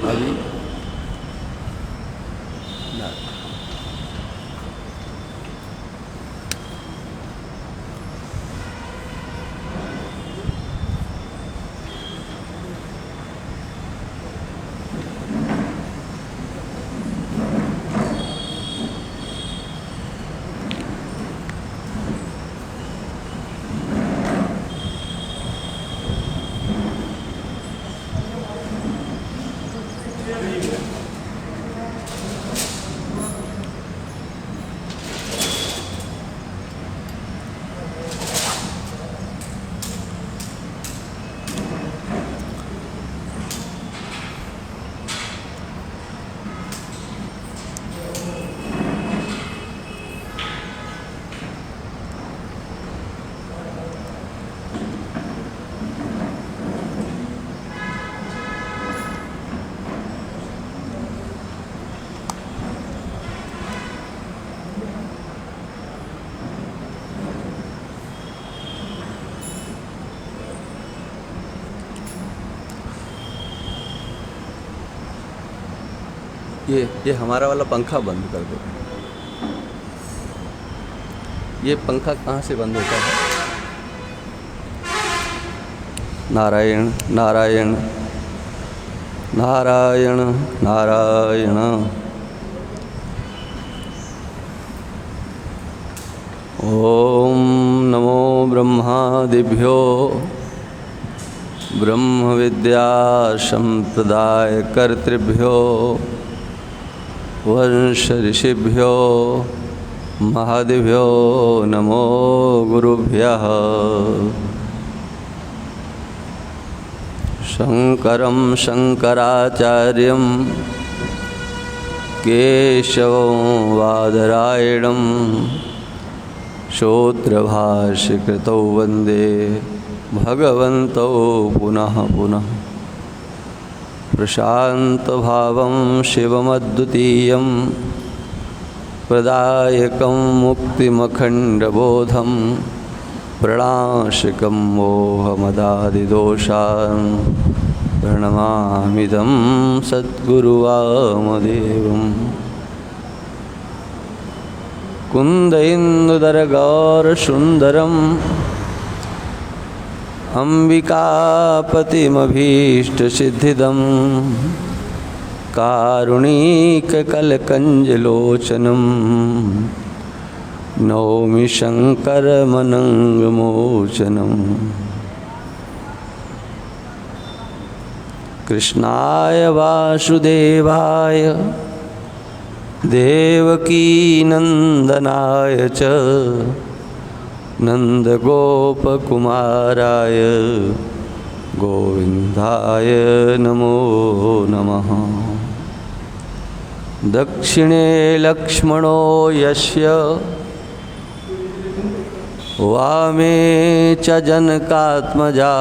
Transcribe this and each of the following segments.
अभी ये हमारा वाला पंखा बंद कर दो। ये पंखा कहाँ से बंद होता है? नारायण नारायण नारायण नारायण। ओम नमो ब्रह्मादिभ्यो ब्रह्म विद्या संप्रदाय कर्तृभ्यो वंश ऋषिभ्यो महादिभ्यो नमो गुरुभ्यः। शंकरं शंकराचार्यं केशवं बादरायणं सूत्रभाष्यकृतौ वन्दे भगवन्तौ पुनः पुनः। प्रशान्तभावं शिवमद्वितीयं प्रदायकं मुक्तिमखण्डबोधं प्रणाशिकं मोहमदादिदोषान् प्रणमामिदं सद्गुरुवामदेवम्। कुन्देन्दुदरगौरसुन्दरम् अम्बिकापतिमभीष्टसिद्धिदं कारुणिककलकञ्जलोचनं नौमि शङ्करमनङ्गमोचनम्। कृष्णाय वासुदेवाय देवकीनन्दनाय च नन्दगोपकुमाराय गोविन्दाय नमो नमः। दक्षिणे लक्ष्मणो यस्य वामे च जनकात्मजा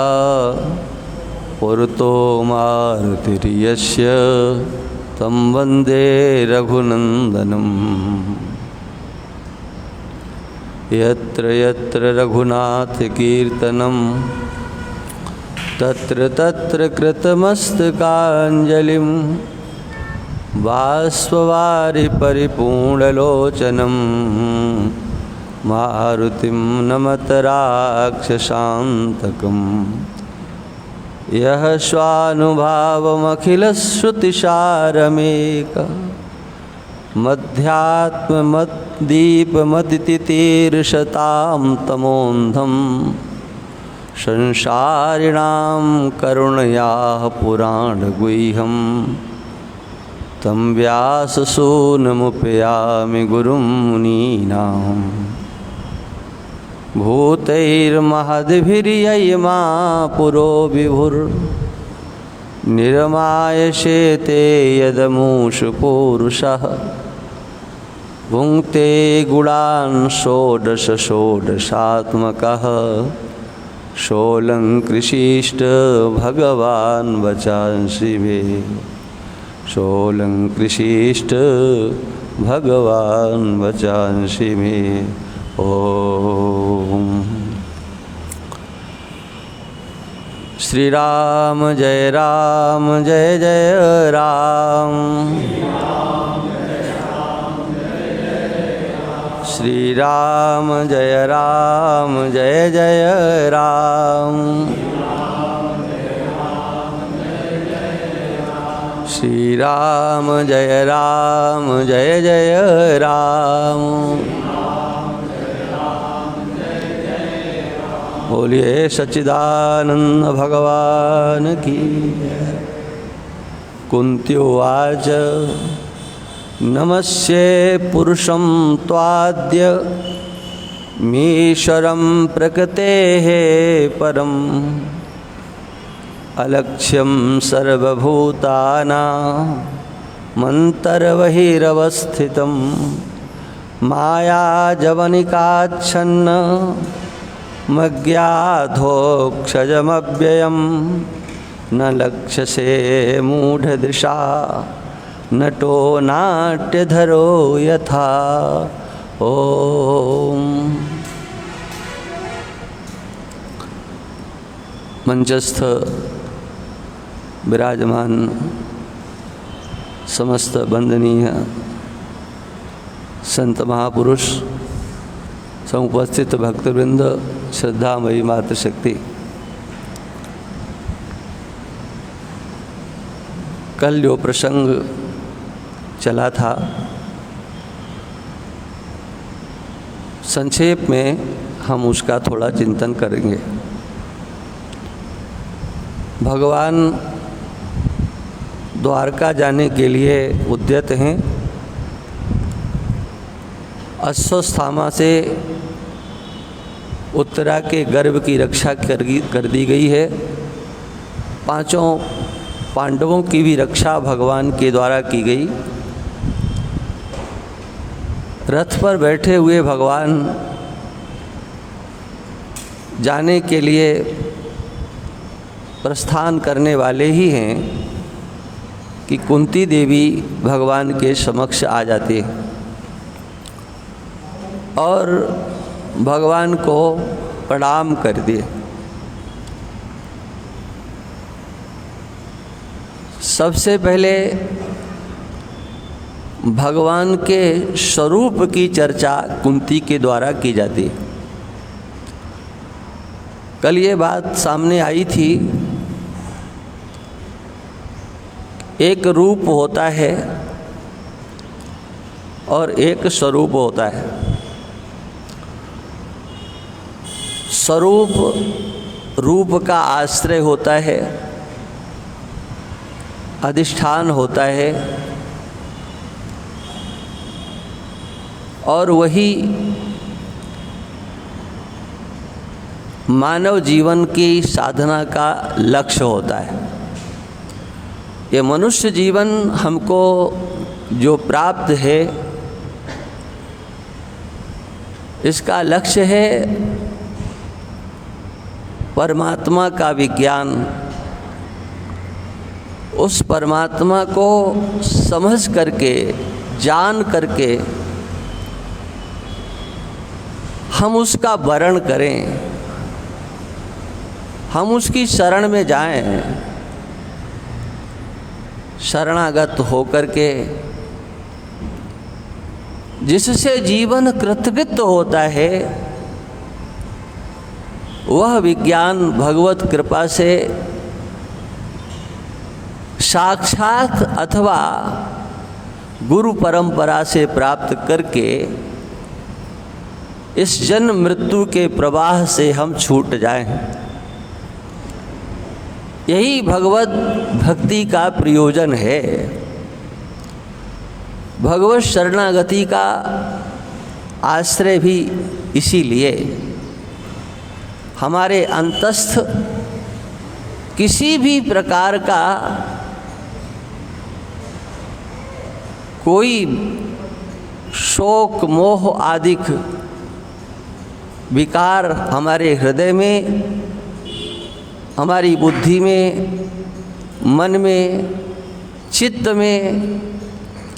पुरतो मारुतिर्यस्य तं वन्दे रघुनन्दनम्। यत्र यत्र रघुनाथकीर्तनं तत्र तत्र कृतमस्तकाञ्जलिं बाष्पवारि परिपूर्णलोचनं मारुतिं नमत राक्षसान्तकम्। यः स्वानुभावमखिलश्रुतिसारमेक मध्यात्मदीपमतितीर्षतां तमोन्धं संसारिणां करुणयाः पुराणगुह्यं तं व्याससूनमुपयामि गुरुं मुनीनां। भूतैर्महद्भिर्ययमा पुरो विभुर्निरमायशेते यदमूषपूरुषः भुङ्क्ते गुणान् षोडश षोडशात्मकः सोऽलङ्कृशिष्ट भगवान् वचांसि मे सोऽलङ्कृशिष्ट भगवान् वचांसि मे। ॐ श्री राम जय जय राम। श्री राम जय जय राम। श्री राम जय जय राम। बोलिए सच्चिदानंद भगवान की। कुंती उवाच नमस्ये पुरुषं त्वाद्य मीश्वरं प्रकृतेः परम् अलक्ष्यं सर्वभूतानां मन्तर्बहिरवस्थितं मायाजवनिकाच्छन्न मज्ञाधोक्षजमव्ययं न लक्ष्यसे मूढदृशा नटो नाट्यधरो यथा। ओम। मंचस्थ विराजमान समस्त वंदनीय संत महापुरुष, समुपस्थित भक्तवृंद, श्रद्धामयी मातृशक्ति, कल जो प्रसंग चला था संक्षेप में हम उसका थोड़ा चिंतन करेंगे। भगवान द्वारका जाने के लिए उद्यत हैं। अश्वस्थामा से उत्तरा के गर्भ की रक्षा कर दी गई है। पांचों पांडवों की भी रक्षा भगवान के द्वारा की गई। रथ पर बैठे हुए भगवान जाने के लिए प्रस्थान करने वाले ही हैं कि कुंती देवी भगवान के समक्ष आ जाती है और भगवान को प्रणाम कर दिए। सबसे पहले भगवान के स्वरूप की चर्चा कुंती के द्वारा की जाती है। कल ये बात सामने आई थी, एक रूप होता है और एक स्वरूप होता है। स्वरूप रूप का आश्रय होता है, अधिष्ठान होता है, और वही मानव जीवन की साधना का लक्ष्य होता है। ये मनुष्य जीवन हमको जो प्राप्त है, इसका लक्ष्य है परमात्मा का विज्ञान। उस परमात्मा को समझ करके, जान करके हम उसका वरण करें, हम उसकी शरण में जाएं, शरणागत होकर के, जिससे जीवन कृतकृत होता है। वह विज्ञान भगवत कृपा से साक्षात अथवा गुरु परंपरा से प्राप्त करके इस जन्म मृत्यु के प्रवाह से हम छूट जाएं। यही भगवत भक्ति का प्रयोजन है। भगवत शरणागति का आश्रय भी इसीलिए। हमारे अंतस्थ किसी भी प्रकार का कोई शोक मोह आदि विकार हमारे हृदय में, हमारी बुद्धि में, मन में, चित्त में,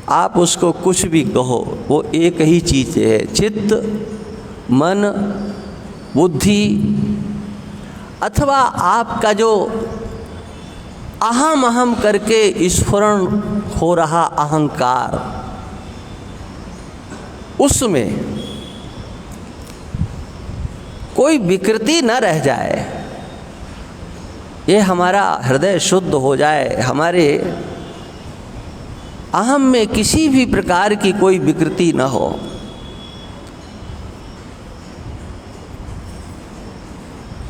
आप उसको कुछ भी कहो, वो एक ही चीज़ है। चित्त, मन, बुद्धि अथवा आपका जो अहम अहम करके स्फुरण हो रहा अहंकार, उसमें कोई विकृति न रह जाए, ये हमारा हृदय शुद्ध हो जाए, हमारे अहम में किसी भी प्रकार की कोई विकृति न हो।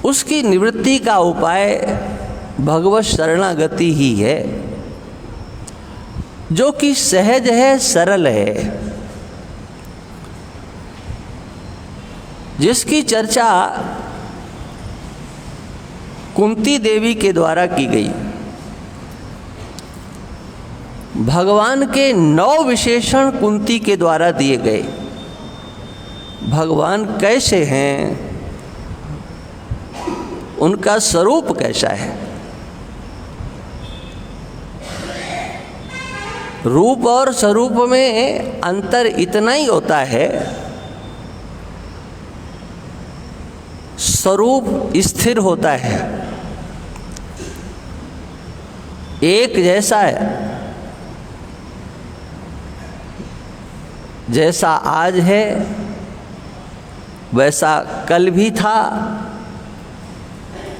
उसकी निवृत्ति का उपाय भगवत शरणागति ही है, जो कि सहज है, सरल है, जिसकी चर्चा कुंती देवी के द्वारा की गई। भगवान के 9 विशेषण कुंती के द्वारा दिए गए। भगवान कैसे हैं, उनका स्वरूप कैसा है। रूप और स्वरूप में अंतर इतना ही होता है, स्वरूप स्थिर होता है, एक जैसा है, जैसा आज है वैसा कल भी था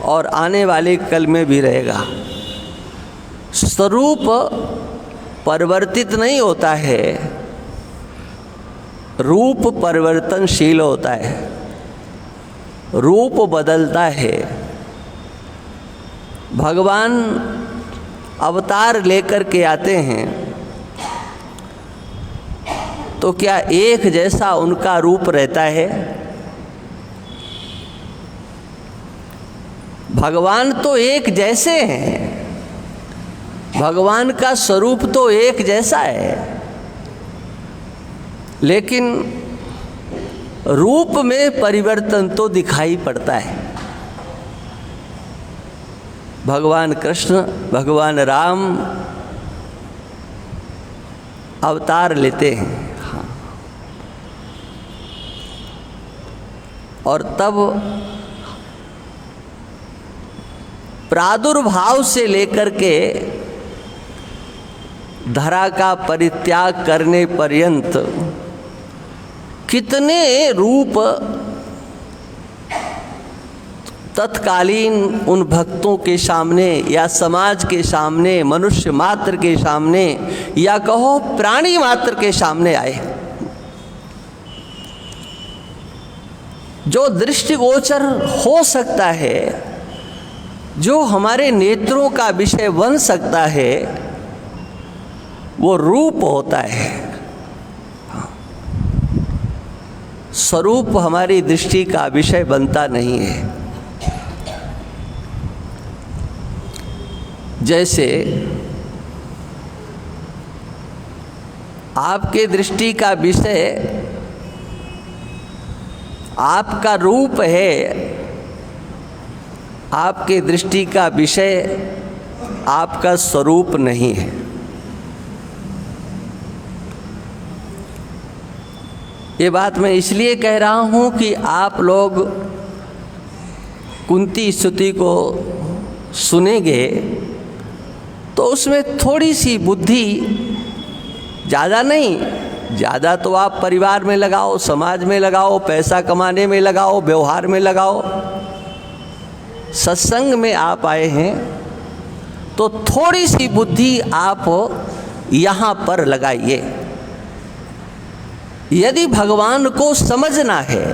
और आने वाले कल में भी रहेगा। स्वरूप परिवर्तित नहीं होता है, रूप परिवर्तनशील होता है, रूप बदलता है। भगवान अवतार लेकर के आते हैं तो क्या एक जैसा उनका रूप रहता है? भगवान तो एक जैसे हैं, भगवान का स्वरूप तो एक जैसा है, लेकिन रूप में परिवर्तन तो दिखाई पड़ता है। भगवान कृष्ण, भगवान राम अवतार लेते हैं, हाँ, और तब प्रादुर्भाव से लेकर के धरा का परित्याग करने पर्यंत कितने रूप तत्कालीन उन भक्तों के सामने या समाज के सामने, मनुष्य मात्र के सामने या कहो प्राणी मात्र के सामने आए, जो दृष्टिगोचर हो सकता है, जो हमारे नेत्रों का विषय बन सकता है, वो रूप होता है। स्वरूप हमारी दृष्टि का विषय बनता नहीं है। जैसे आपके दृष्टि का विषय आपका रूप है, आपके दृष्टि का विषय आपका स्वरूप नहीं है। ये बात मैं इसलिए कह रहा हूँ कि आप लोग कुंती स्तुति को सुनेंगे तो उसमें थोड़ी सी बुद्धि, ज़्यादा नहीं, ज़्यादा तो आप परिवार में लगाओ, समाज में लगाओ, पैसा कमाने में लगाओ, व्यवहार में लगाओ। सत्संग में आप आए हैं तो थोड़ी सी बुद्धि आप यहाँ पर लगाइए। यदि भगवान को समझना है,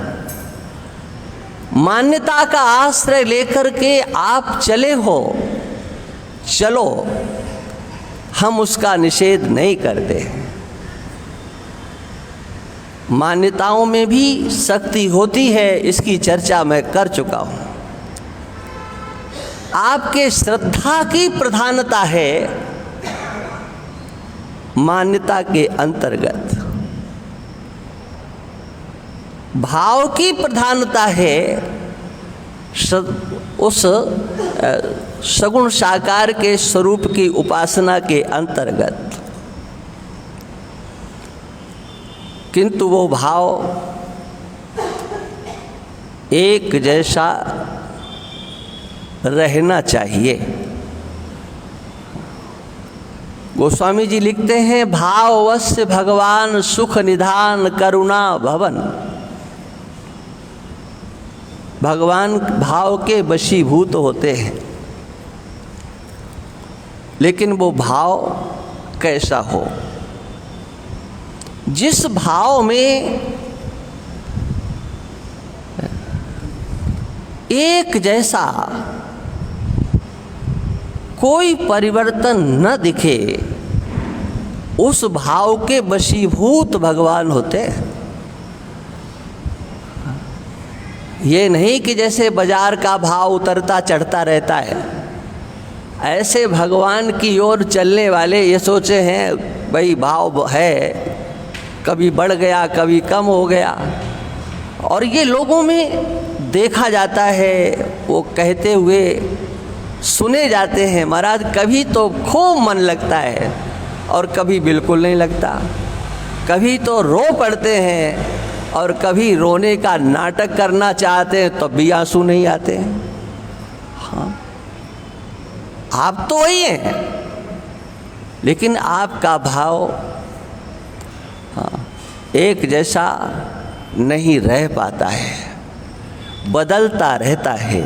मान्यता का आश्रय लेकर के आप चले हो, चलो, हम उसका निषेध नहीं करते। मान्यताओं में भी शक्ति होती है, इसकी चर्चा मैं कर चुका हूँ। आपके श्रद्धा की प्रधानता है मान्यता के अंतर्गत, भाव की प्रधानता है उस सगुण साकार के स्वरूप की उपासना के अंतर्गत। किंतु वो भाव एक जैसा रहना चाहिए। गोस्वामी जी लिखते हैं, भाववश्य भगवान सुख निधान करुणा भवन। भगवान भाव के वशीभूत होते हैं, लेकिन वो भाव कैसा हो? जिस भाव में एक जैसा कोई परिवर्तन न दिखे, उस भाव के वशीभूत भगवान होते हैं। ये नहीं कि जैसे बाजार का भाव उतरता चढ़ता रहता है, ऐसे भगवान की ओर चलने वाले ये सोचे हैं भाई भाव है, कभी बढ़ गया कभी कम हो गया। और ये लोगों में देखा जाता है, वो कहते हुए सुने जाते हैं, महाराज कभी तो खूब मन लगता है और कभी बिल्कुल नहीं लगता, कभी तो रो पड़ते हैं और कभी रोने का नाटक करना चाहते हैं तब भी आंसू नहीं आते हैं। हाँ, आप तो वही हैं, लेकिन आपका भाव एक जैसा नहीं रह पाता है, बदलता रहता है,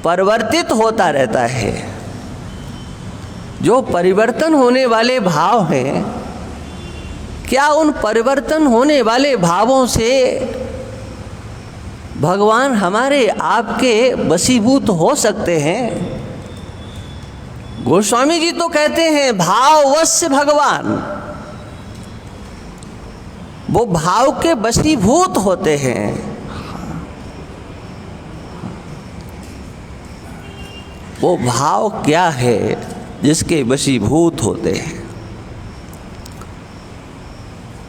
परिवर्तित होता रहता है। जो परिवर्तन होने वाले भाव हैं, क्या उन परिवर्तन होने वाले भावों से भगवान हमारे आपके वशीभूत हो सकते हैं? गोस्वामी जी तो कहते हैं भाववश्य भगवान, वो भाव के वशीभूत होते हैं। वो भाव क्या है जिसके वशीभूत होते हैं?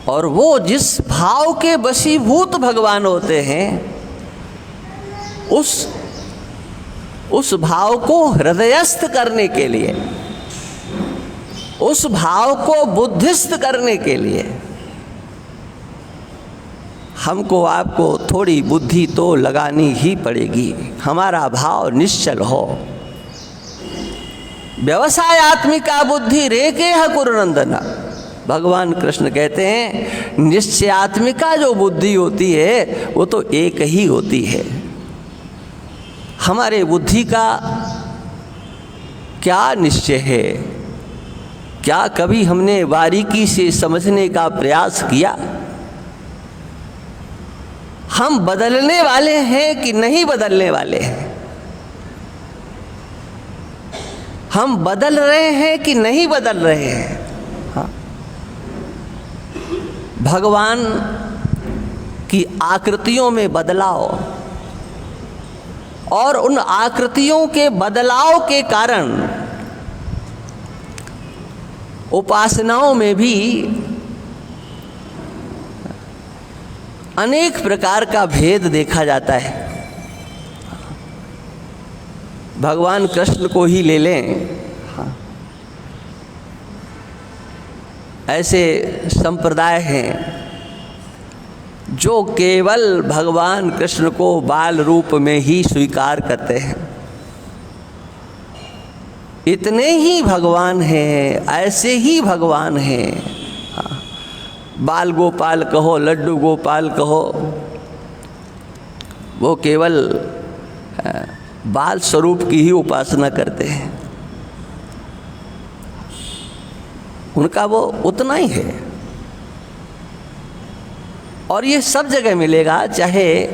और वो जिस भाव के वशीभूत भगवान होते हैं, उस भाव को हृदयस्थ करने के लिए, उस भाव को बुद्धिस्थ करने के लिए हमको आपको थोड़ी बुद्धि तो लगानी ही पड़ेगी। हमारा भाव निश्चल हो। व्यवसायत्मिका बुद्धि रेके ह कुरुनंदना, भगवान कृष्ण कहते हैं निश्चयात्मिका जो बुद्धि होती है वो तो एक ही होती है। हमारे बुद्धि का क्या निश्चय है? क्या कभी हमने बारीकी से समझने का प्रयास किया? हम बदलने वाले हैं कि नहीं बदलने वाले हैं? हम बदल रहे हैं कि नहीं बदल रहे हैं? हाँ? भगवान की आकृतियों में बदलाव और उन आकृतियों के बदलाव के कारण उपासनाओं में भी अनेक प्रकार का भेद देखा जाता है। भगवान कृष्ण को ही ले लें, ऐसे संप्रदाय हैं जो केवल भगवान कृष्ण को बाल रूप में ही स्वीकार करते हैं। इतने ही भगवान हैं, ऐसे ही भगवान हैं। बाल गोपाल कहो, लड्डू गोपाल कहो, वो केवल बाल स्वरूप की ही उपासना करते हैं। उनका वो उतना ही है। और ये सब जगह मिलेगा, चाहे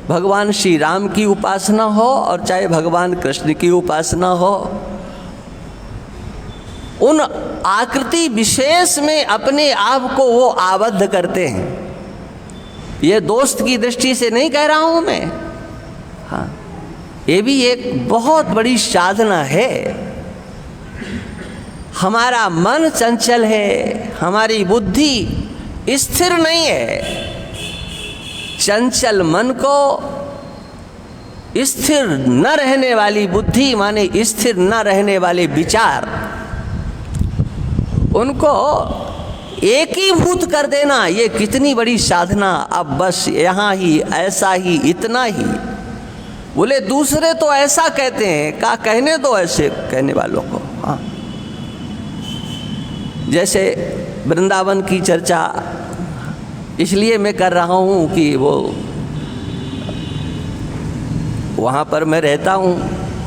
भगवान श्री राम की उपासना हो और चाहे भगवान कृष्ण की उपासना हो। उन आकृति विशेष में अपने आप को वो आबद्ध करते हैं। ये दोस्त की दृष्टि से नहीं कह रहा हूँ मैं, हाँ, ये भी एक बहुत बड़ी साधना है। हमारा मन चंचल है, हमारी बुद्धि स्थिर नहीं है। चंचल मन को स्थिर न रहने वाली बुद्धि माने स्थिर न रहने वाले विचार, उनको एकीभूत कर देना, ये कितनी बड़ी साधना। अब बस यहाँ ही, ऐसा ही, इतना ही, बोले दूसरे तो ऐसा कहते हैं, का कहने दो ऐसे कहने वालों को। हाँ, जैसे वृंदावन की चर्चा इसलिए मैं कर रहा हूँ कि वो वहाँ पर मैं रहता हूँ।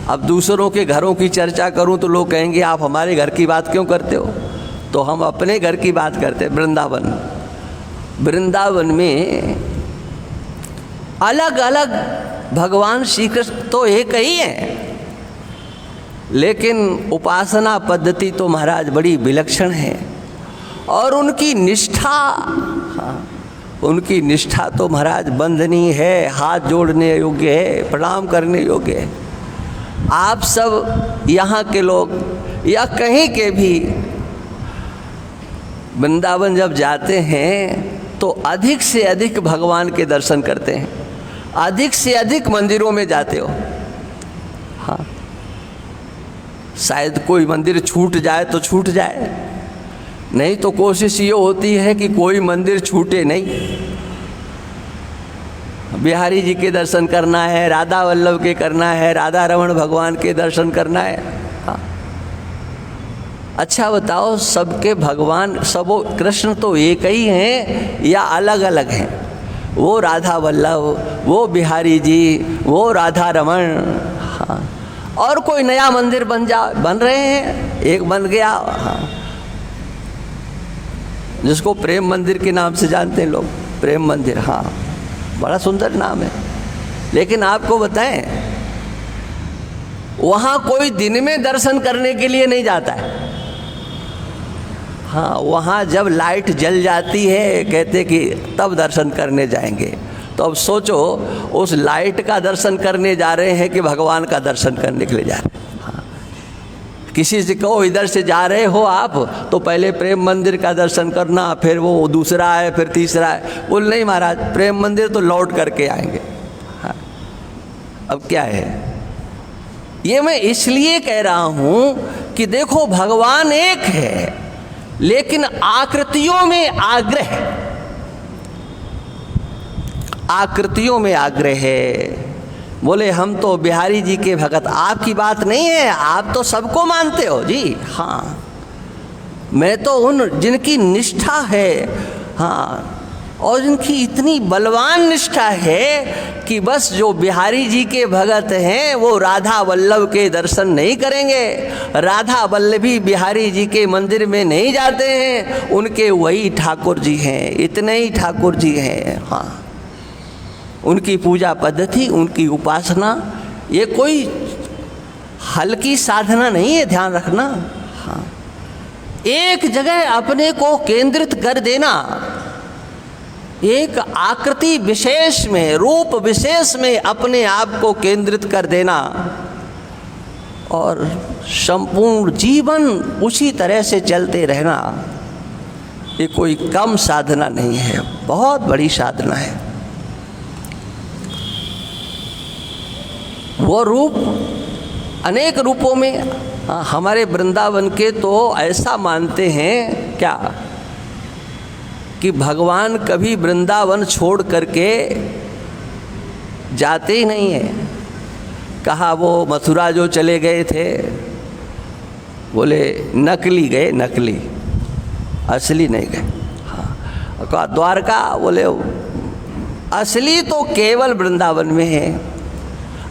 अब दूसरों के घरों की चर्चा करूँ तो लोग कहेंगे आप हमारे घर की बात क्यों करते हो, तो हम अपने घर की बात करते हैं। वृंदावन में अलग अलग भगवान श्री कृष्ण तो एक ही हैं, लेकिन उपासना पद्धति तो महाराज बड़ी विलक्षण है। और उनकी निष्ठा, हाँ, उनकी निष्ठा तो महाराज बंधनीय है, हाथ जोड़ने योग्य है, प्रणाम करने योग्य है। आप सब यहाँ के लोग या कहीं के भी वृंदावन जब जाते हैं तो अधिक से अधिक भगवान के दर्शन करते हैं, अधिक से अधिक मंदिरों में जाते हो। हाँ, शायद कोई मंदिर छूट जाए तो छूट जाए, नहीं तो कोशिश ये होती है कि कोई मंदिर छूटे नहीं। बिहारी जी के दर्शन करना है, राधा वल्लभ के करना है, राधा रमण भगवान के दर्शन करना है। हाँ, अच्छा बताओ, सबके भगवान सब कृष्ण तो एक ही हैं या अलग अलग हैं? वो राधा वल्लभ, वो बिहारी जी, वो राधा रमण। हाँ, और कोई नया मंदिर बन रहे हैं, एक बन गया। हाँ, जिसको प्रेम मंदिर के नाम से जानते हैं लोग, प्रेम मंदिर। हाँ, बड़ा सुंदर नाम है। लेकिन आपको बताएं, वहाँ कोई दिन में दर्शन करने के लिए नहीं जाता है। हाँ, वहाँ जब लाइट जल जाती है कहते कि तब दर्शन करने जाएंगे। तो अब सोचो, उस लाइट का दर्शन करने जा रहे हैं कि भगवान का दर्शन करने के लिए जा रहे हैं। किसी से कहो इधर से जा रहे हो आप, तो पहले प्रेम मंदिर का दर्शन करना, फिर वो दूसरा है, फिर तीसरा है। बोल नहीं महाराज, प्रेम मंदिर तो लौट करके आएंगे। हाँ, अब क्या है, ये मैं इसलिए कह रहा हूँ कि देखो भगवान एक है, लेकिन आकृतियों में आग्रह, आकृतियों में आग्रह है। बोले हम तो बिहारी जी के भगत, आपकी बात नहीं है, आप तो सबको मानते हो जी। हाँ, मैं तो उन जिनकी निष्ठा है, हाँ, और जिनकी इतनी बलवान निष्ठा है कि बस जो बिहारी जी के भगत हैं वो राधा वल्लभ के दर्शन नहीं करेंगे, राधा वल्लभी बिहारी जी के मंदिर में नहीं जाते हैं, उनके वही ठाकुर जी हैं, इतने ही ठाकुर जी हैं। हाँ, उनकी पूजा पद्धति, उनकी उपासना ये कोई हल्की साधना नहीं है, ध्यान रखना। हाँ, एक जगह अपने को केंद्रित कर देना, एक आकृति विशेष में, रूप विशेष में अपने आप को केंद्रित कर देना और संपूर्ण जीवन उसी तरह से चलते रहना, ये कोई कम साधना नहीं है, बहुत बड़ी साधना है। वो रूप अनेक रूपों में, हमारे वृंदावन के तो ऐसा मानते हैं क्या कि भगवान कभी वृंदावन छोड़ करके जाते ही नहीं है। कहा वो मथुरा जो चले गए थे, बोले नकली गए, नकली, असली नहीं गए। हाँ, कहा द्वारका, बोले असली तो केवल वृंदावन में है।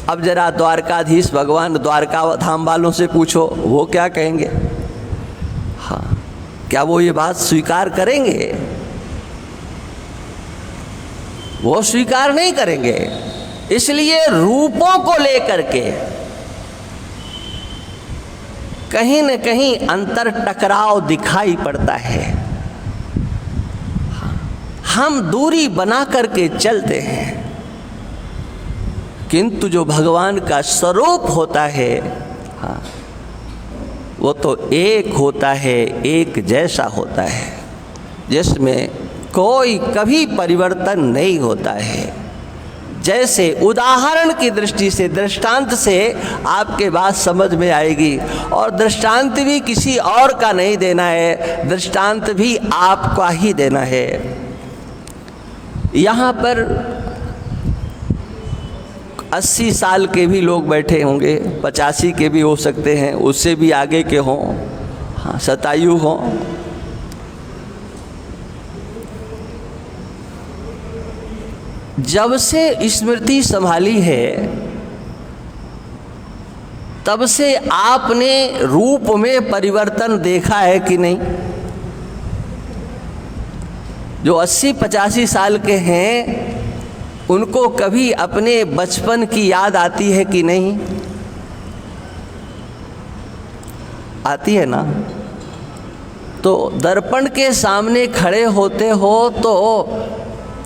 अब जरा द्वारकाधीश भगवान द्वारका धाम वालों से पूछो, वो क्या कहेंगे? हाँ, क्या वो ये बात स्वीकार करेंगे? वो स्वीकार नहीं करेंगे। इसलिए रूपों को लेकर के कहीं न कहीं अंतर टकराव दिखाई पड़ता है। हम दूरी बना करके चलते हैं, किंतु जो भगवान का स्वरूप होता है, हाँ, वो तो एक होता है, एक जैसा होता है, जिसमें कोई कभी परिवर्तन नहीं होता है। जैसे उदाहरण की दृष्टि से, दृष्टांत से आपके बात समझ में आएगी, और दृष्टांत भी किसी और का नहीं देना है, दृष्टांत भी आपका ही देना है। यहाँ पर 80 साल के भी लोग बैठे होंगे, 85 के भी हो सकते हैं, उससे भी आगे के हों, हाँ, शतायु हों। जब से स्मृति संभाली है तब से आपने रूप में परिवर्तन देखा है कि नहीं? जो 80-85 साल के हैं उनको कभी अपने बचपन की याद आती है कि नहीं? आती है ना? तो दर्पण के सामने खड़े होते हो तो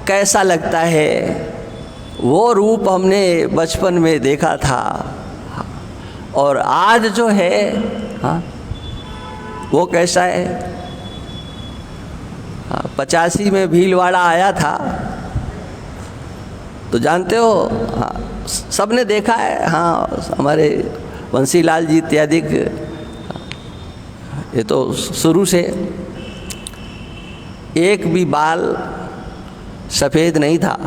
कैसा लगता है? वो रूप हमने बचपन में देखा था और आज जो है, हाँ, वो कैसा है? 85 में भीलवाड़ा आया था तो जानते हो, हाँ, सबने देखा है, हाँ, हमारे बंसीलाल जी इत्यादि, ये तो शुरू से एक भी बाल सफ़ेद नहीं था,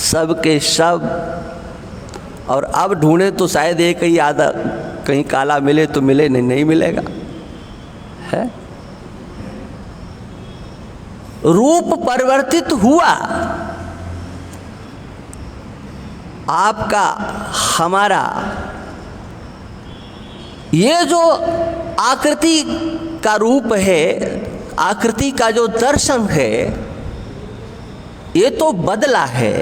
सब के सब। और अब ढूंढे तो शायद एक ही आधा कहीं काला मिले तो मिले, नहीं मिलेगा, है? रूप परिवर्तित हुआ आपका, हमारा। ये जो आकृति का रूप है, आकृति का जो दर्शन है, ये तो बदला है।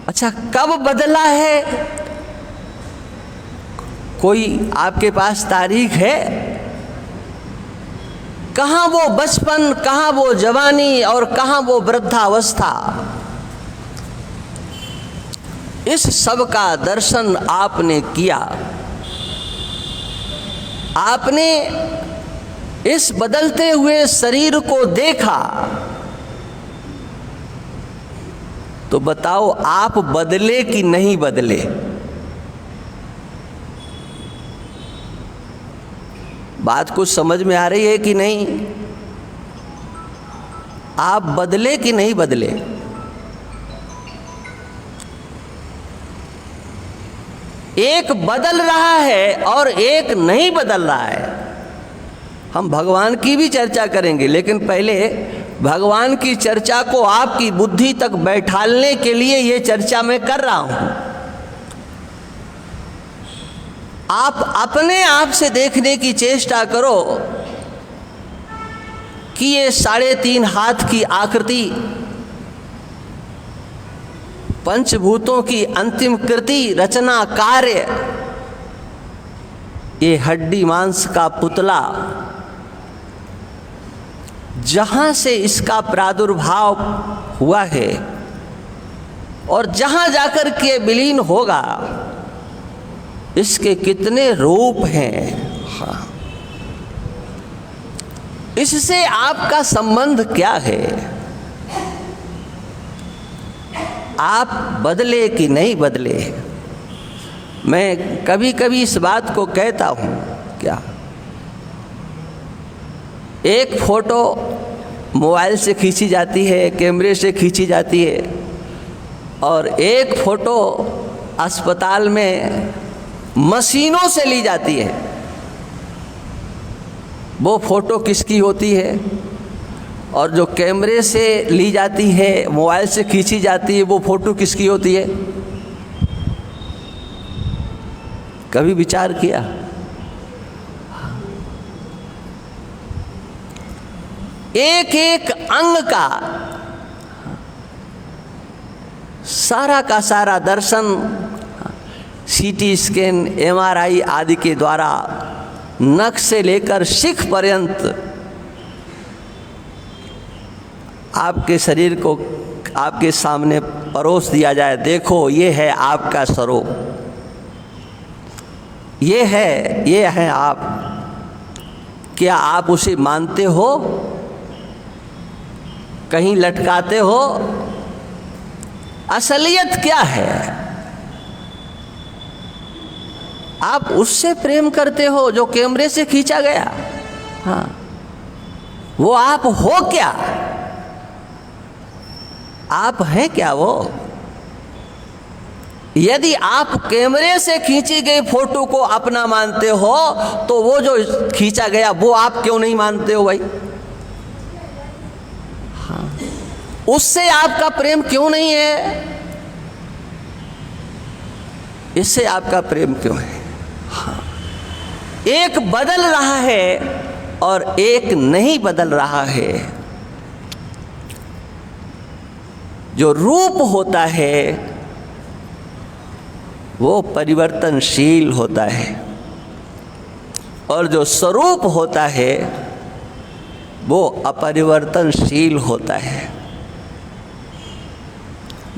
अच्छा, कब बदला है? कोई आपके पास तारीख है? कहाँ वो बचपन, कहाँ वो जवानी और कहाँ वो वृद्धावस्था? इस सब का दर्शन आपने किया। आपने इस बदलते हुए शरीर को देखा। तो बताओ, आप बदले कि नहीं बदले? बात कुछ समझ में आ रही है कि नहीं? आप बदले कि नहीं बदले? एक बदल रहा है और एक नहीं बदल रहा है। हम भगवान की भी चर्चा करेंगे, लेकिन पहले भगवान की चर्चा को आपकी बुद्धि तक बैठालने के लिए ये चर्चा मैं कर रहा हूं। आप अपने आप से देखने की चेष्टा करो कि ये 3.5 हाथ की आकृति, पंचभूतों की अंतिम कृति, रचना, कार्य, ये हड्डी मांस का पुतला, जहां से इसका प्रादुर्भाव हुआ है और जहां जाकर के विलीन होगा, इसके कितने रूप हैं। हाँ, इससे आपका संबंध क्या है? आप बदले कि नहीं बदले? मैं कभी कभी इस बात को कहता हूं, क्या एक फोटो मोबाइल से खींची जाती है, कैमरे से खींची जाती है, और एक फोटो अस्पताल में मशीनों से ली जाती है। वो फोटो किसकी होती है? और जो कैमरे से ली जाती है, मोबाइल से खींची जाती है, वो फोटो किसकी होती है? कभी विचार किया? एक एक अंग का सारा का सारा दर्शन सीटी स्कैन, एमआरआई आदि के द्वारा नख से लेकर शिख पर्यंत आपके शरीर को आपके सामने परोस दिया जाए। देखो, ये है आपका स्वरूप, ये है आप। क्या आप उसे मानते हो? कहीं लटकाते हो? असलियत क्या है? आप उससे प्रेम करते हो जो कैमरे से खींचा गया? हाँ, वो आप हो क्या? आप हैं क्या वो? यदि आप कैमरे से खींची गई फोटो को अपना मानते हो तो वो जो खींचा गया वो आप क्यों नहीं मानते हो भाई? हाँ, उससे आपका प्रेम क्यों नहीं है? इससे आपका प्रेम क्यों है? हाँ, एक बदल रहा है और एक नहीं बदल रहा है। जो रूप होता है वो परिवर्तनशील होता है और जो स्वरूप होता है वो अपरिवर्तनशील होता है।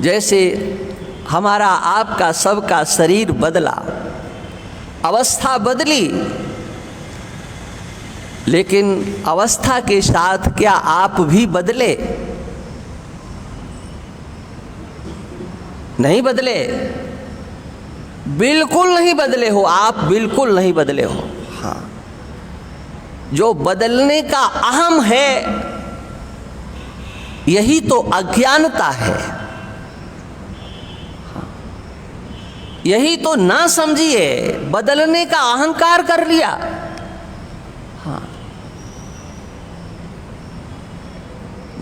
जैसे हमारा आपका सबका शरीर बदला, अवस्था बदली, लेकिन अवस्था के साथ क्या आप भी बदले? नहीं बदले, बिल्कुल नहीं बदले हो आप, बिल्कुल नहीं बदले हो। हाँ, जो बदलने का अहम है यही तो अज्ञानता है। हाँ, यही तो ना समझिए, बदलने का अहंकार कर लिया। हाँ,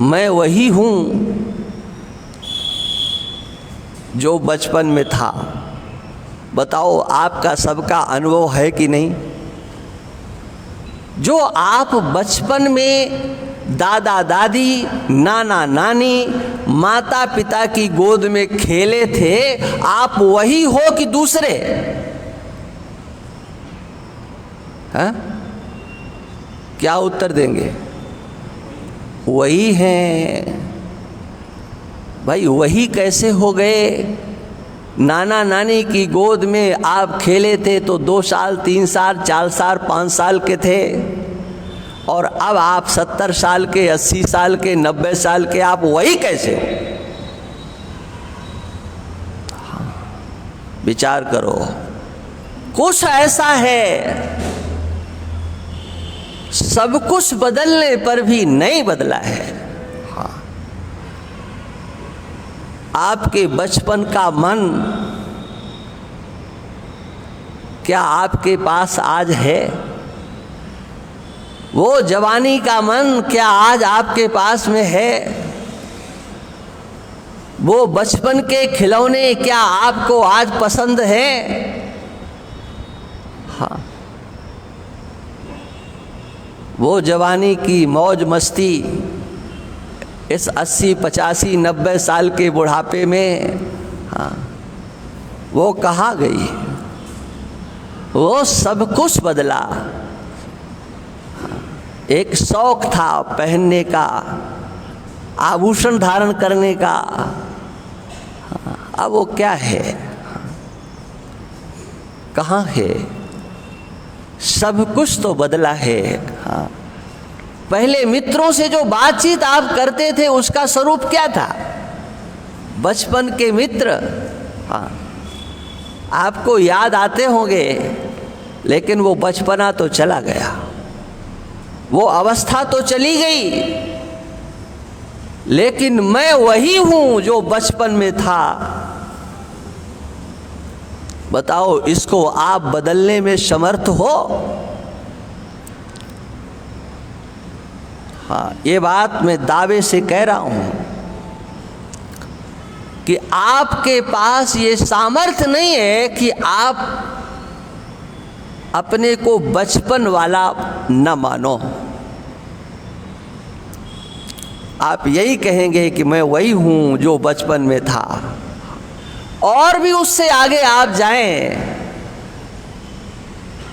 मैं वही हूं जो बचपन में था। बताओ आपका सबका अनुभव है कि नहीं? जो आप बचपन में दादा दादी, नाना नानी, माता पिता की गोद में खेले थे, आप वही हो कि दूसरे? हाँ? क्या उत्तर देंगे? वही हैं भाई। वही कैसे हो गए? नाना नानी की गोद में आप खेले थे तो 2 साल, 3 साल, 4 साल, 5 साल के थे, और अब आप 70 साल के, 80 साल के, 90 साल के, आप वही कैसे हो? विचार करो। कुछ ऐसा है, सब कुछ बदलने पर भी नहीं बदला है। हाँ, आपके बचपन का मन क्या आपके पास आज है? वो जवानी का मन क्या आज आपके पास में है? वो बचपन के खिलौने क्या आपको आज पसंद है? हाँ, वो जवानी की मौज मस्ती इस 80, 85, 90 साल के बुढ़ापे में, हाँ, वो कहाँ गई? वो सब कुछ बदला। एक शौक था पहनने का, आभूषण धारण करने का, अब वो क्या है? कहाँ है? सब कुछ तो बदला है। हाँ, पहले मित्रों से जो बातचीत आप करते थे उसका स्वरूप क्या था? बचपन के मित्र, हाँ, आपको याद आते होंगे, लेकिन वो बचपना तो चला गया, वो अवस्था तो चली गई, लेकिन मैं वही हूं जो बचपन में था। बताओ, इसको आप बदलने में समर्थ हो? हाँ, ये बात मैं दावे से कह रहा हूं कि आपके पास ये सामर्थ्य नहीं है कि आप अपने को बचपन वाला न मानो। आप यही कहेंगे कि मैं वही हूं जो बचपन में था, और भी उससे आगे आप जाएं।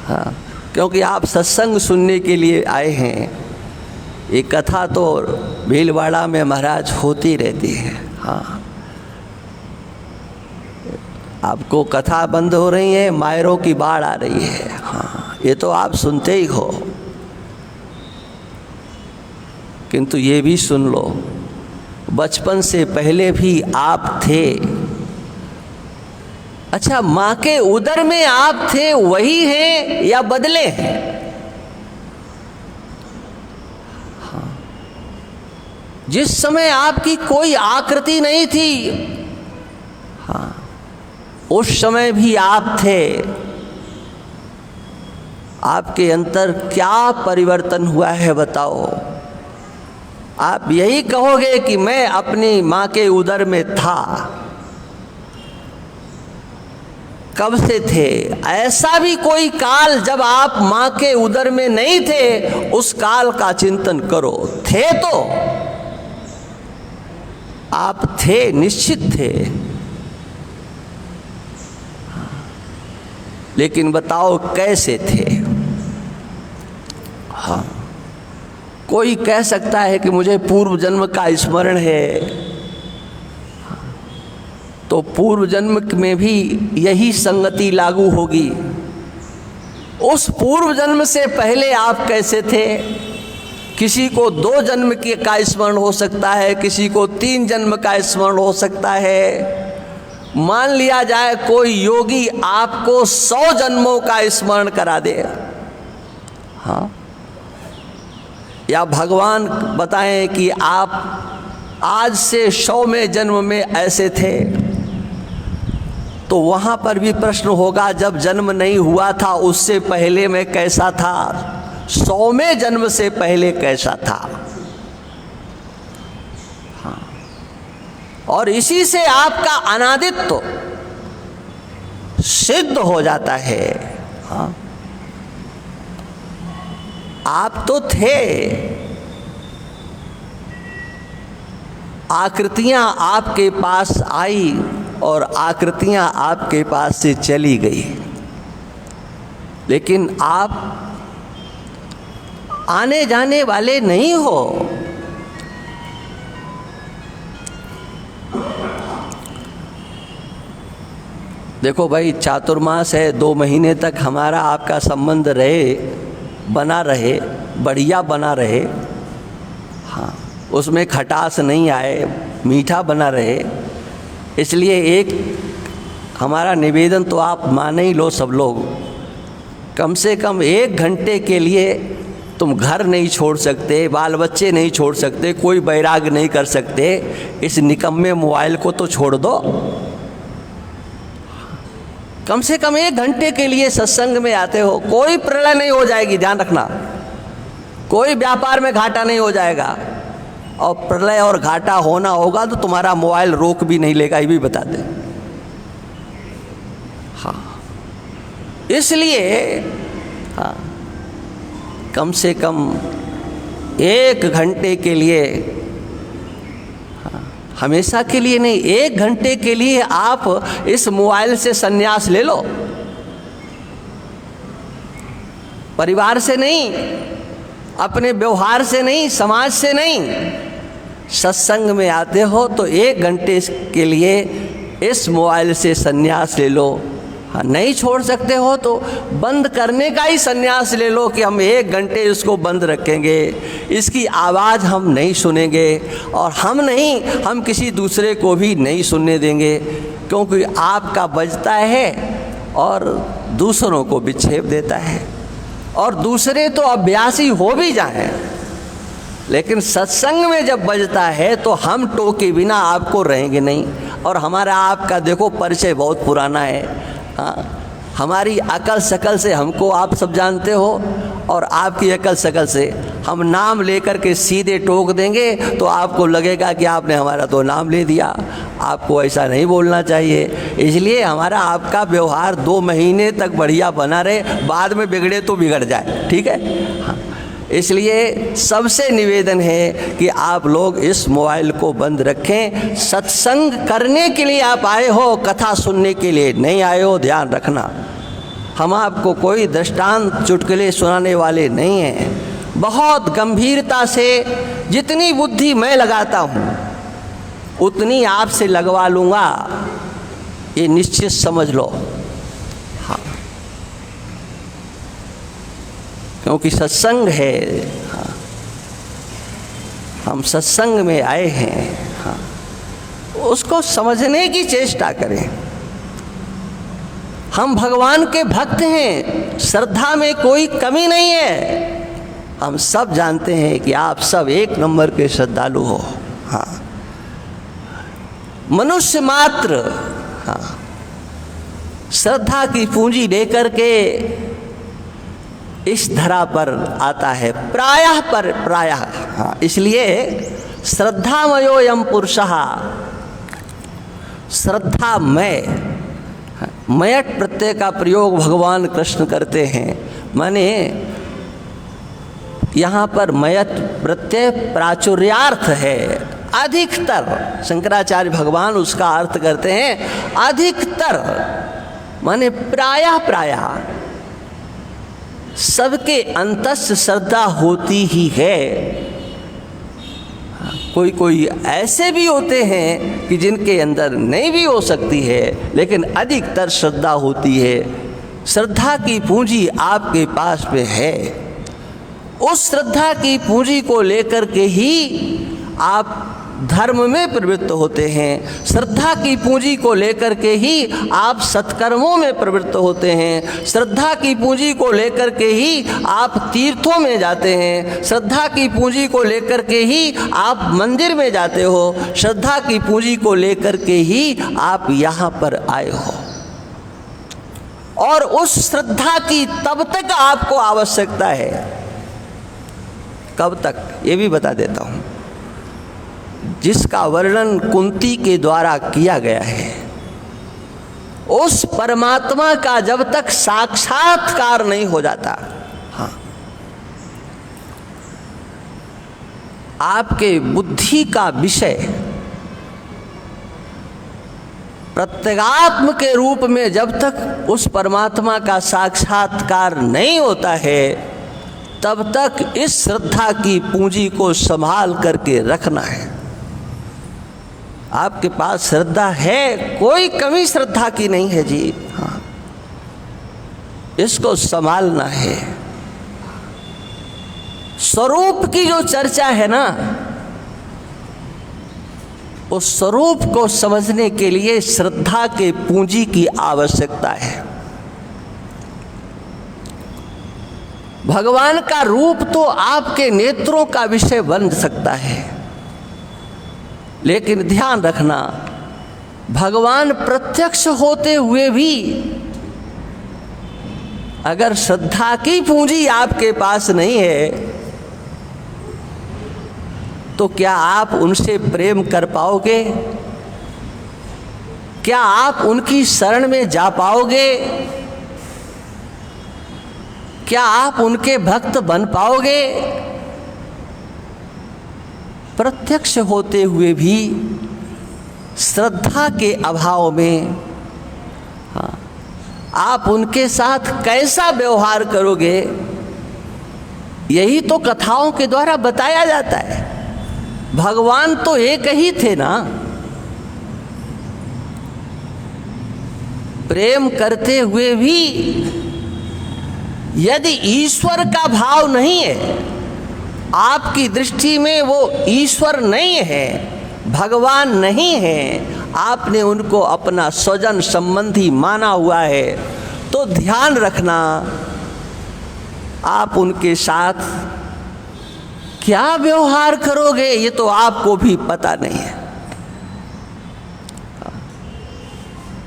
हाँ, क्योंकि आप सत्संग सुनने के लिए आए हैं। ये कथा तो भीलवाड़ा में महाराज होती रहती है। हाँ, आपको कथा बंद हो रही है, मायरों की बाढ़ आ रही है। हाँ, ये तो आप सुनते ही हो, किंतु ये भी सुन लो, बचपन से पहले भी आप थे। अच्छा, माँ के उदर में आप थे, वही हैं या बदले हैं? हाँ, जिस समय आपकी कोई आकृति नहीं थी, हाँ, उस समय भी आप थे। आपके अंदर क्या परिवर्तन हुआ है बताओ? आप यही कहोगे कि मैं अपनी माँ के उदर में था। कब से थे? ऐसा भी कोई काल जब आप माँ के उदर में नहीं थे, उस काल का चिंतन करो। थे तो आप थे, निश्चित थे, लेकिन बताओ कैसे थे? हाँ, कोई कह सकता है कि मुझे पूर्व जन्म का स्मरण है, तो पूर्व जन्म में भी यही संगति लागू होगी। उस पूर्व जन्म से पहले आप कैसे थे? किसी को 2 जन्म का स्मरण हो सकता है, किसी को 3 जन्म का स्मरण हो सकता है। मान लिया जाए कोई योगी आपको 100 जन्मों का स्मरण करा दे, हाँ, या भगवान बताएं कि आप आज से 100वें जन्म में ऐसे थे, तो वहाँ पर भी प्रश्न होगा, जब जन्म नहीं हुआ था उससे पहले मैं कैसा था? 100वें जन्म से पहले कैसा था? हाँ, और इसी से आपका अनादित्व सिद्ध हो जाता है। हाँ, आप तो थे, आकृतियां आपके पास आई और आकृतियां आपके पास से चली गई, लेकिन आप आने जाने वाले नहीं हो। देखो भाई, चातुर्मास है, 2 महीने तक हमारा आपका संबंध रहे, बना रहे, बढ़िया बना रहे, हाँ, उसमें खटास नहीं आए, मीठा बना रहे। इसलिए एक हमारा निवेदन तो आप मान ही लो सब लोग, कम से कम 1 घंटे के लिए तुम घर नहीं छोड़ सकते, बाल बच्चे नहीं छोड़ सकते, कोई बैराग नहीं कर सकते, इस निकम्मे मोबाइल को तो छोड़ दो। कम से कम 1 घंटे के लिए सत्संग में आते हो, कोई प्रलय नहीं हो जाएगी, ध्यान रखना, कोई व्यापार में घाटा नहीं हो जाएगा। और प्रलय और घाटा होना होगा तो तुम्हारा मोबाइल रोक भी नहीं लेगा, ये भी बता दें। हाँ, इसलिए हाँ, कम से कम 1 घंटे के लिए, हमेशा के लिए नहीं, 1 घंटे के लिए आप इस मोबाइल से संन्यास ले लो। परिवार से नहीं, अपने व्यवहार से नहीं, समाज से नहीं, सत्संग में आते हो तो 1 घंटे के लिए इस मोबाइल से संन्यास ले लो। हाँ, नहीं छोड़ सकते हो तो बंद करने का ही संन्यास ले लो कि हम 1 घंटे इसको बंद रखेंगे, इसकी आवाज़ हम नहीं सुनेंगे, और हम नहीं, हम किसी दूसरे को भी नहीं सुनने देंगे, क्योंकि आपका बजता है और दूसरों को विक्षेप देता है। और दूसरे तो अभ्यासी हो भी जाएं, लेकिन सत्संग में जब बजता है तो हम टोके बिना आपको रहेंगे नहीं। और हमारा आपका देखो परिचय बहुत पुराना है। हाँ, हमारी अकल शकल से हमको आप सब जानते हो, और आपकी अकल शकल से हम नाम लेकर के सीधे टोक देंगे तो आपको लगेगा कि आपने हमारा तो नाम ले दिया। आपको ऐसा नहीं बोलना चाहिए। इसलिए हमारा आपका व्यवहार 2 महीने तक बढ़िया बना रहे, बाद में बिगड़े तो बिगड़ जाए, ठीक है। हाँ, इसलिए सबसे निवेदन है कि आप लोग इस मोबाइल को बंद रखें। सत्संग करने के लिए आप आए हो, कथा सुनने के लिए नहीं आए हो, ध्यान रखना। हम आपको कोई दृष्टांत चुटकुले सुनाने वाले नहीं हैं। बहुत गंभीरता से जितनी बुद्धि मैं लगाता हूँ उतनी आपसे लगवा लूँगा, ये निश्चित समझ लो। हाँ, क्योंकि सत्संग है। हाँ, हम सत्संग में आए हैं। हाँ, उसको समझने की चेष्टा करें। हम भगवान के भक्त हैं, श्रद्धा में कोई कमी नहीं है। हम सब जानते हैं कि आप सब एक नंबर के श्रद्धालु हो। हाँ, मनुष्य मात्र हाँ श्रद्धा की पूंजी लेकर के इस धरा पर आता है, प्रायः। हाँ, इसलिए श्रद्धामयोऽयं पुरुषः, श्रद्धामय, मयट प्रत्यय का प्रयोग भगवान कृष्ण करते हैं। माने यहाँ पर मयट प्रत्यय प्राचुर्यार्थ है, अधिकतर। शंकराचार्य भगवान उसका अर्थ करते हैं अधिकतर, माने प्रायः सबके अंतस्थ श्रद्धा होती ही है। कोई ऐसे भी होते हैं कि जिनके अंदर नहीं भी हो सकती है, लेकिन अधिकतर श्रद्धा होती है। श्रद्धा की पूंजी आपके पास में है, उस श्रद्धा की पूंजी को लेकर के ही आप धर्म में प्रवृत्त होते हैं। श्रद्धा की पूंजी को लेकर के ही आप सत्कर्मों में प्रवृत्त होते हैं। श्रद्धा की पूंजी को लेकर के ही आप तीर्थों में जाते हैं। श्रद्धा की पूंजी को लेकर के ही आप मंदिर में जाते हो। श्रद्धा की पूंजी को लेकर के ही आप यहाँ पर आए हो। और उस श्रद्धा की तब तक आपको आवश्यकता है, कब तक ये भी बता देता हूँ, जिसका वर्णन कुंती के द्वारा किया गया है। उस परमात्मा का जब तक साक्षात्कार नहीं हो जाता, हाँ, आपके बुद्धि का विषय प्रत्यगात्म के रूप में जब तक उस परमात्मा का साक्षात्कार नहीं होता है, तब तक इस श्रद्धा की पूंजी को संभाल करके रखना है। आपके पास श्रद्धा है, कोई कमी श्रद्धा की नहीं है जी। हाँ, इसको संभालना है। स्वरूप की जो चर्चा है ना, उस स्वरूप को समझने के लिए श्रद्धा के पूंजी की आवश्यकता है। भगवान का रूप तो आपके नेत्रों का विषय बन सकता है, लेकिन ध्यान रखना, भगवान प्रत्यक्ष होते हुए भी अगर श्रद्धा की पूंजी आपके पास नहीं है, तो क्या आप उनसे प्रेम कर पाओगे? क्या आप उनकी शरण में जा पाओगे? क्या आप उनके भक्त बन पाओगे? प्रत्यक्ष होते हुए भी श्रद्धा के अभाव में, हाँ, आप उनके साथ कैसा व्यवहार करोगे, यही तो कथाओं के द्वारा बताया जाता है। भगवान तो एक ही थे ना, प्रेम करते हुए भी यदि ईश्वर का भाव नहीं है, आपकी दृष्टि में वो ईश्वर नहीं है, भगवान नहीं है, आपने उनको अपना स्वजन संबंधी माना हुआ है, तो ध्यान रखना, आप उनके साथ क्या व्यवहार करोगे ये तो आपको भी पता नहीं है।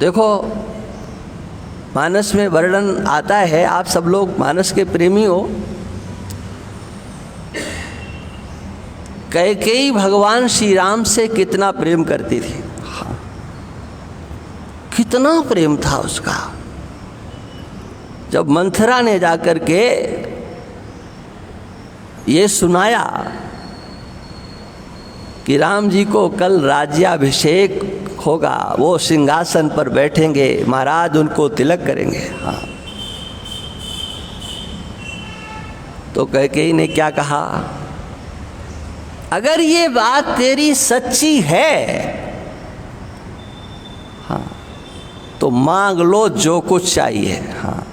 देखो, मानस में वर्णन आता है, आप सब लोग मानस के प्रेमी हो। कैकेयी भगवान श्री राम से कितना प्रेम करती थी, हाँ, कितना प्रेम था उसका। जब मंथरा ने जाकर के ये सुनाया कि राम जी को कल राज्याभिषेक होगा, वो सिंहासन पर बैठेंगे, महाराज उनको तिलक करेंगे, हाँ, तो कैकेयी ने क्या कहा, अगर ये बात तेरी सच्ची है, हाँ, तो मांग लो जो कुछ चाहिए, हाँ,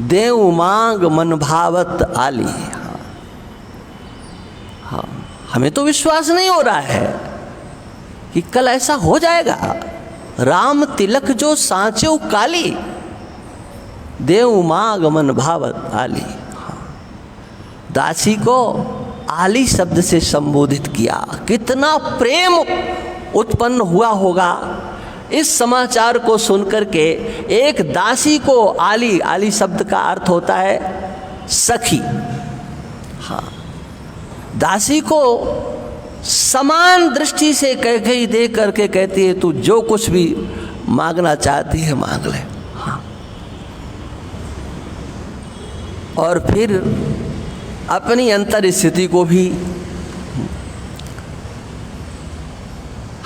देव मांग मन भावत आली। हाँ, हाँ, हमें तो विश्वास नहीं हो रहा है कि कल ऐसा हो जाएगा। राम तिलक जो सांचो काली, देव मांग मन भावत आली। हाँ, दासी को आली शब्द से संबोधित किया। कितना प्रेम उत्पन्न हुआ होगा इस समाचार को सुनकर के। एक दासी को आली, आली शब्द का अर्थ होता है सखी। हाँ, दासी को समान दृष्टि से कैकेयी देख करके कहती है तू जो कुछ भी मांगना चाहती है मांग ले। हाँ, और फिर अपनी अंतर स्थिति को भी,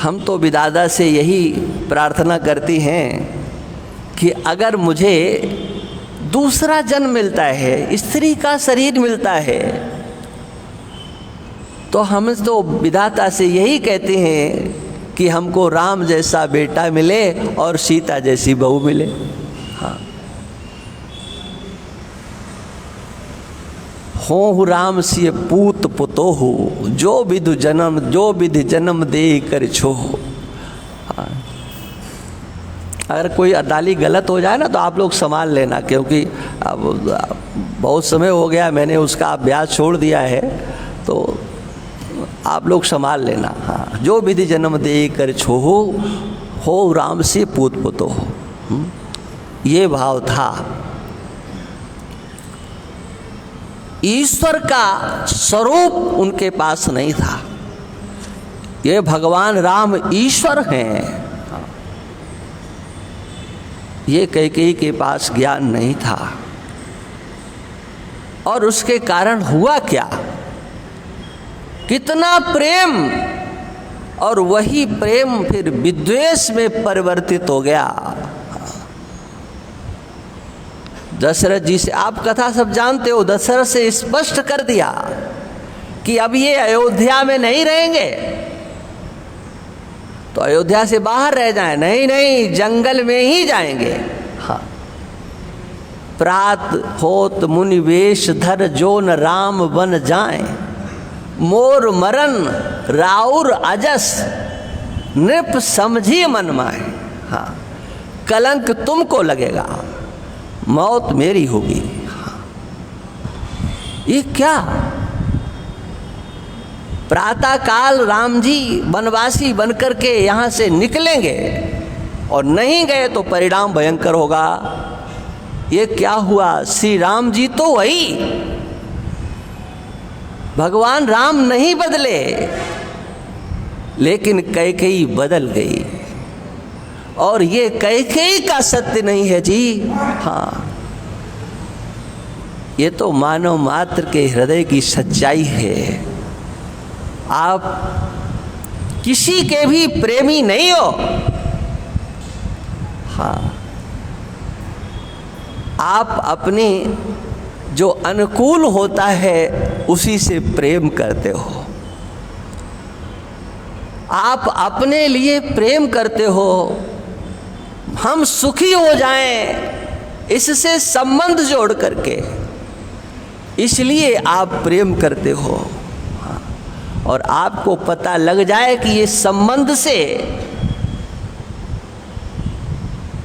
हम तो विधाता से यही प्रार्थना करती हैं कि अगर मुझे दूसरा जन्म मिलता है, स्त्री का शरीर मिलता है, तो हम तो विधाता से यही कहते हैं कि हमको राम जैसा बेटा मिले और सीता जैसी बहू मिले। हाँ, हो राम सिय पूत पुतोहु, जो विधि जन्म दे कर छोहु। हाँ, अगर कोई अदाली गलत हो जाए ना तो आप लोग संभाल लेना, क्योंकि अब बहुत समय हो गया मैंने उसका अभ्यास छोड़ दिया है, तो आप लोग संभाल लेना। हाँ, जो विधि जन्म दे कर छोहु, हो राम से पूत पुतोहु, ये भाव था। ईश्वर का स्वरूप उनके पास नहीं था। ये भगवान राम ईश्वर हैं, ये कैकेयी के पास ज्ञान नहीं था। और उसके कारण हुआ क्या, कितना प्रेम, और वही प्रेम फिर विद्वेष में परिवर्तित हो गया। दशरथ जी से, आप कथा सब जानते हो, दशरथ से स्पष्ट कर दिया कि अब ये अयोध्या में नहीं रहेंगे तो अयोध्या से बाहर रह जाएं। नहीं नहीं, जंगल में ही जाएंगे। हाँ, प्रात होत मुनि वेश धर, जो न राम बन जाए, मोर मरन राउर अजस, नृप समझी मन माए। हाँ, कलंक तुमको लगेगा, मौत मेरी होगी। हाँ, ये क्या, प्रातः काल राम जी वनवासी बनकर के यहाँ से निकलेंगे और नहीं गए तो परिणाम भयंकर होगा। ये क्या हुआ, श्री राम जी तो वही, भगवान राम नहीं बदले, लेकिन कैकेयी बदल गई। और ये कैकेयी का सत्य नहीं है जी। हाँ, ये तो मानव मात्र के हृदय की सच्चाई है। आप किसी के भी प्रेमी नहीं हो। हाँ, आप अपने जो अनुकूल होता है उसी से प्रेम करते हो। आप अपने लिए प्रेम करते हो, हम सुखी हो जाएं इससे संबंध जोड़ करके, इसलिए आप प्रेम करते हो। और आपको पता लग जाए कि ये संबंध से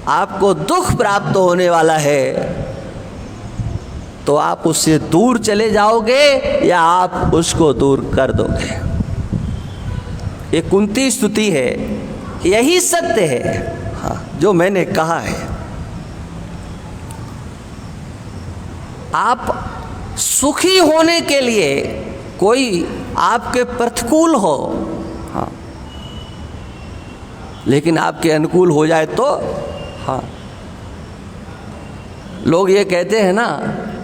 आपको दुख प्राप्त होने वाला है, तो आप उससे दूर चले जाओगे या आप उसको दूर कर दोगे। ये कुंती स्तुति है, यही सत्य है। हाँ, जो मैंने कहा है, आप सुखी होने के लिए कोई आपके प्रतिकूल हो, हाँ, लेकिन आपके अनुकूल हो जाए तो, हाँ, लोग ये कहते हैं ना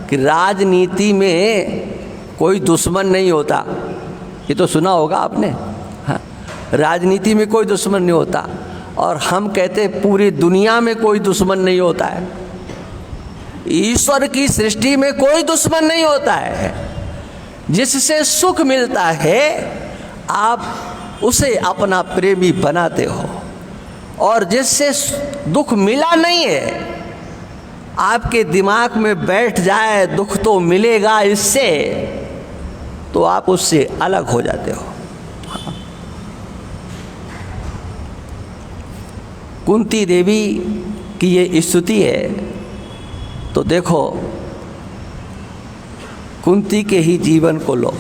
कि राजनीति में कोई दुश्मन नहीं होता, ये तो सुना होगा आपने। हाँ, राजनीति में कोई दुश्मन नहीं होता, और हम कहते हैं पूरी दुनिया में कोई दुश्मन नहीं होता है। ईश्वर की सृष्टि में कोई दुश्मन नहीं होता है। जिससे सुख मिलता है आप उसे अपना प्रेमी बनाते हो, और जिससे दुख मिला नहीं है, आपके दिमाग में बैठ जाए दुख तो मिलेगा इससे, तो आप उससे अलग हो जाते हो। कुंती देवी की ये स्तुति है, तो देखो कुंती के ही जीवन को लो।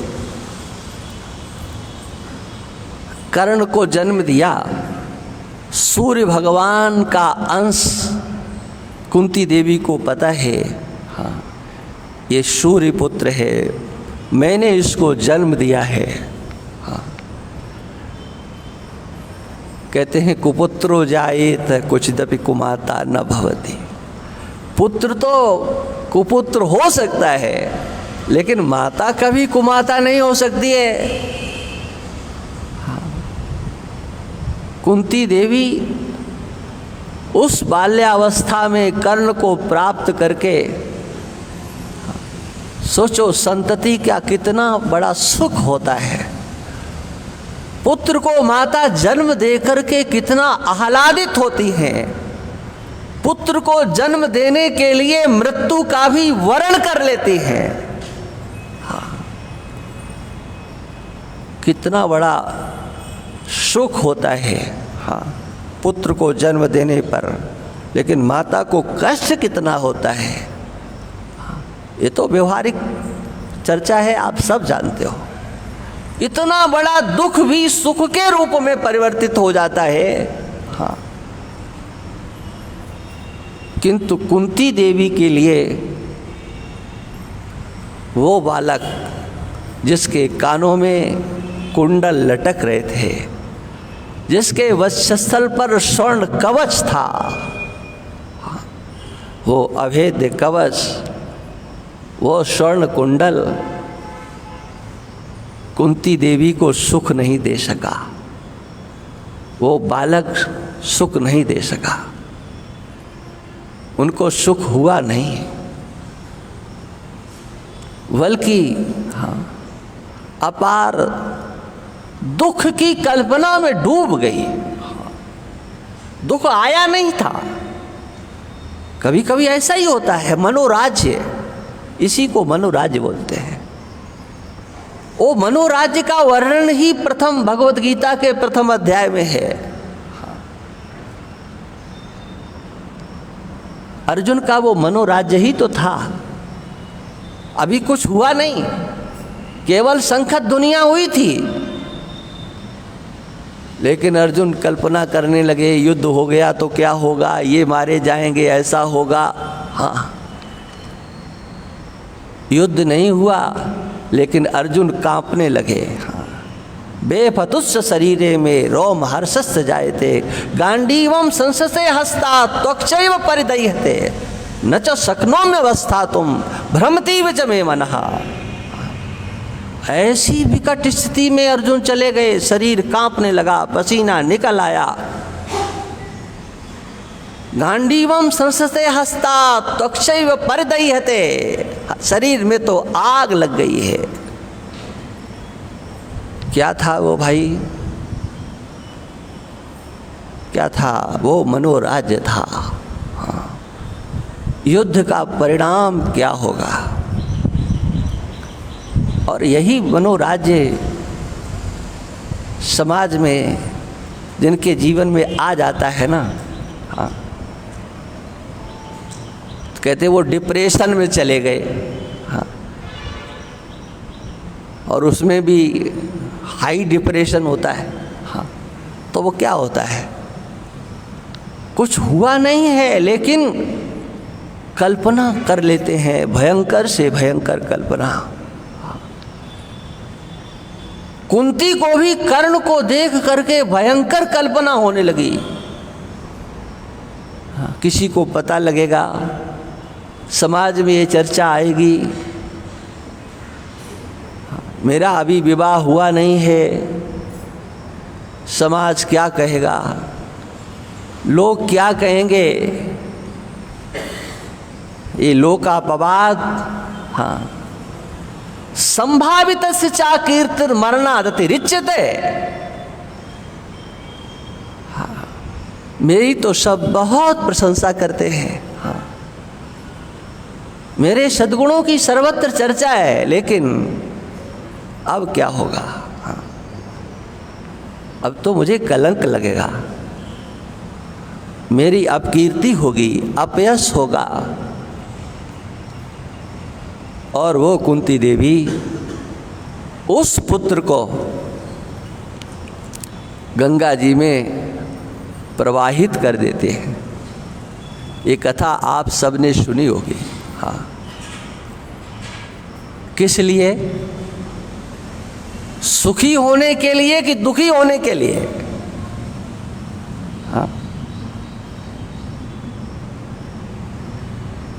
कर्ण को जन्म दिया, सूर्य भगवान का अंश कुंती देवी को पता है, हाँ ये सूर्य पुत्र है, मैंने इसको जन्म दिया है। हाँ कहते हैं कुपुत्रो जायेत क्वचिदपि कुमाता न भवति। पुत्र तो कुपुत्र हो सकता है, लेकिन माता कभी कुमाता नहीं हो सकती है। हाँ। कुंती देवी उस बाल्यावस्था में कर्ण को प्राप्त करके, सोचो संतति का कितना बड़ा सुख होता है। पुत्र को माता जन्म देकर के कितना आह्लादित होती हैं। पुत्र को जन्म देने के लिए मृत्यु का भी वरण कर लेती हैं। हाँ। कितना बड़ा सुख होता है, हाँ पुत्र को जन्म देने पर, लेकिन माता को कष्ट कितना होता है। ये तो व्यवहारिक चर्चा है, आप सब जानते हो। इतना बड़ा दुख भी सुख के रूप में परिवर्तित हो जाता है। हाँ किंतु कुंती देवी के लिए वो बालक जिसके कानों में कुंडल लटक रहे थे, जिसके वक्षस्थल पर स्वर्ण कवच था, वो अभेद्य कवच, वो स्वर्ण कुंडल कुंती देवी को सुख नहीं दे सका। वो बालक सुख नहीं दे सका, उनको सुख हुआ नहीं, बल्कि हाँ अपार दुख की कल्पना में डूब गई। दुख आया नहीं था। कभी कभी ऐसा ही होता है, मनोराज्य, इसी को मनोराज्य बोलते हैं। वो मनोराज्य का वर्णन ही प्रथम भगवत गीता के प्रथम अध्याय में है। अर्जुन का वो मनोराज्य ही तो था। अभी कुछ हुआ नहीं, केवल संखत दुनिया हुई थी, लेकिन अर्जुन कल्पना करने लगे युद्ध हो गया तो क्या होगा, ये मारे जाएंगे, ऐसा होगा। हाँ युद्ध नहीं हुआ, लेकिन अर्जुन कांपने लगे। हाँ बेफतुस्स शरीरे में रोम हर्षस्स जायते, गांडीवम संससे हस्ता त्वक्षैव परिदह्यते, न च शक्नोम्यवस्था तुम भ्रमतीव च मे मनः। ऐसी विकट स्थिति में अर्जुन चले गए, शरीर कांपने लगा, पसीना निकल आया। गांडीवम संसते हस्ता त्वक्षैव परिदह्यते, शरीर में तो आग लग गई है। क्या था वो भाई, क्या था वो? मनोराज्य था। हाँ। युद्ध का परिणाम क्या होगा? और यही मनोराज्य समाज में जिनके जीवन में आ जाता है ना, हाँ कहते वो डिप्रेशन में चले गए। हाँ और उसमें भी हाई डिप्रेशन होता है। हाँ तो वो क्या होता है, कुछ हुआ नहीं है लेकिन कल्पना कर लेते हैं, भयंकर से भयंकर कल्पना। कुंती को भी कर्ण को देख करके भयंकर कल्पना होने लगी। हाँ, किसी को पता लगेगा, समाज में ये चर्चा आएगी, मेरा अभी विवाह हुआ नहीं है, समाज क्या कहेगा, लोग क्या कहेंगे, ये लोकापवाद। हाँ संभावित चा कीर्तिर मरणादति रिच्यते। हाँ मेरी तो सब बहुत प्रशंसा करते हैं। हाँ मेरे सद्गुणों की सर्वत्र चर्चा है, लेकिन अब क्या होगा? हाँ अब तो मुझे कलंक लगेगा, मेरी अपकीर्ति होगी, अपयश होगा। और वो कुंती देवी उस पुत्र को गंगा जी में प्रवाहित कर देते हैं। ये कथा आप सबने सुनी होगी। हाँ, किस लिए? सुखी होने के लिए कि दुखी होने के लिए? हाँ,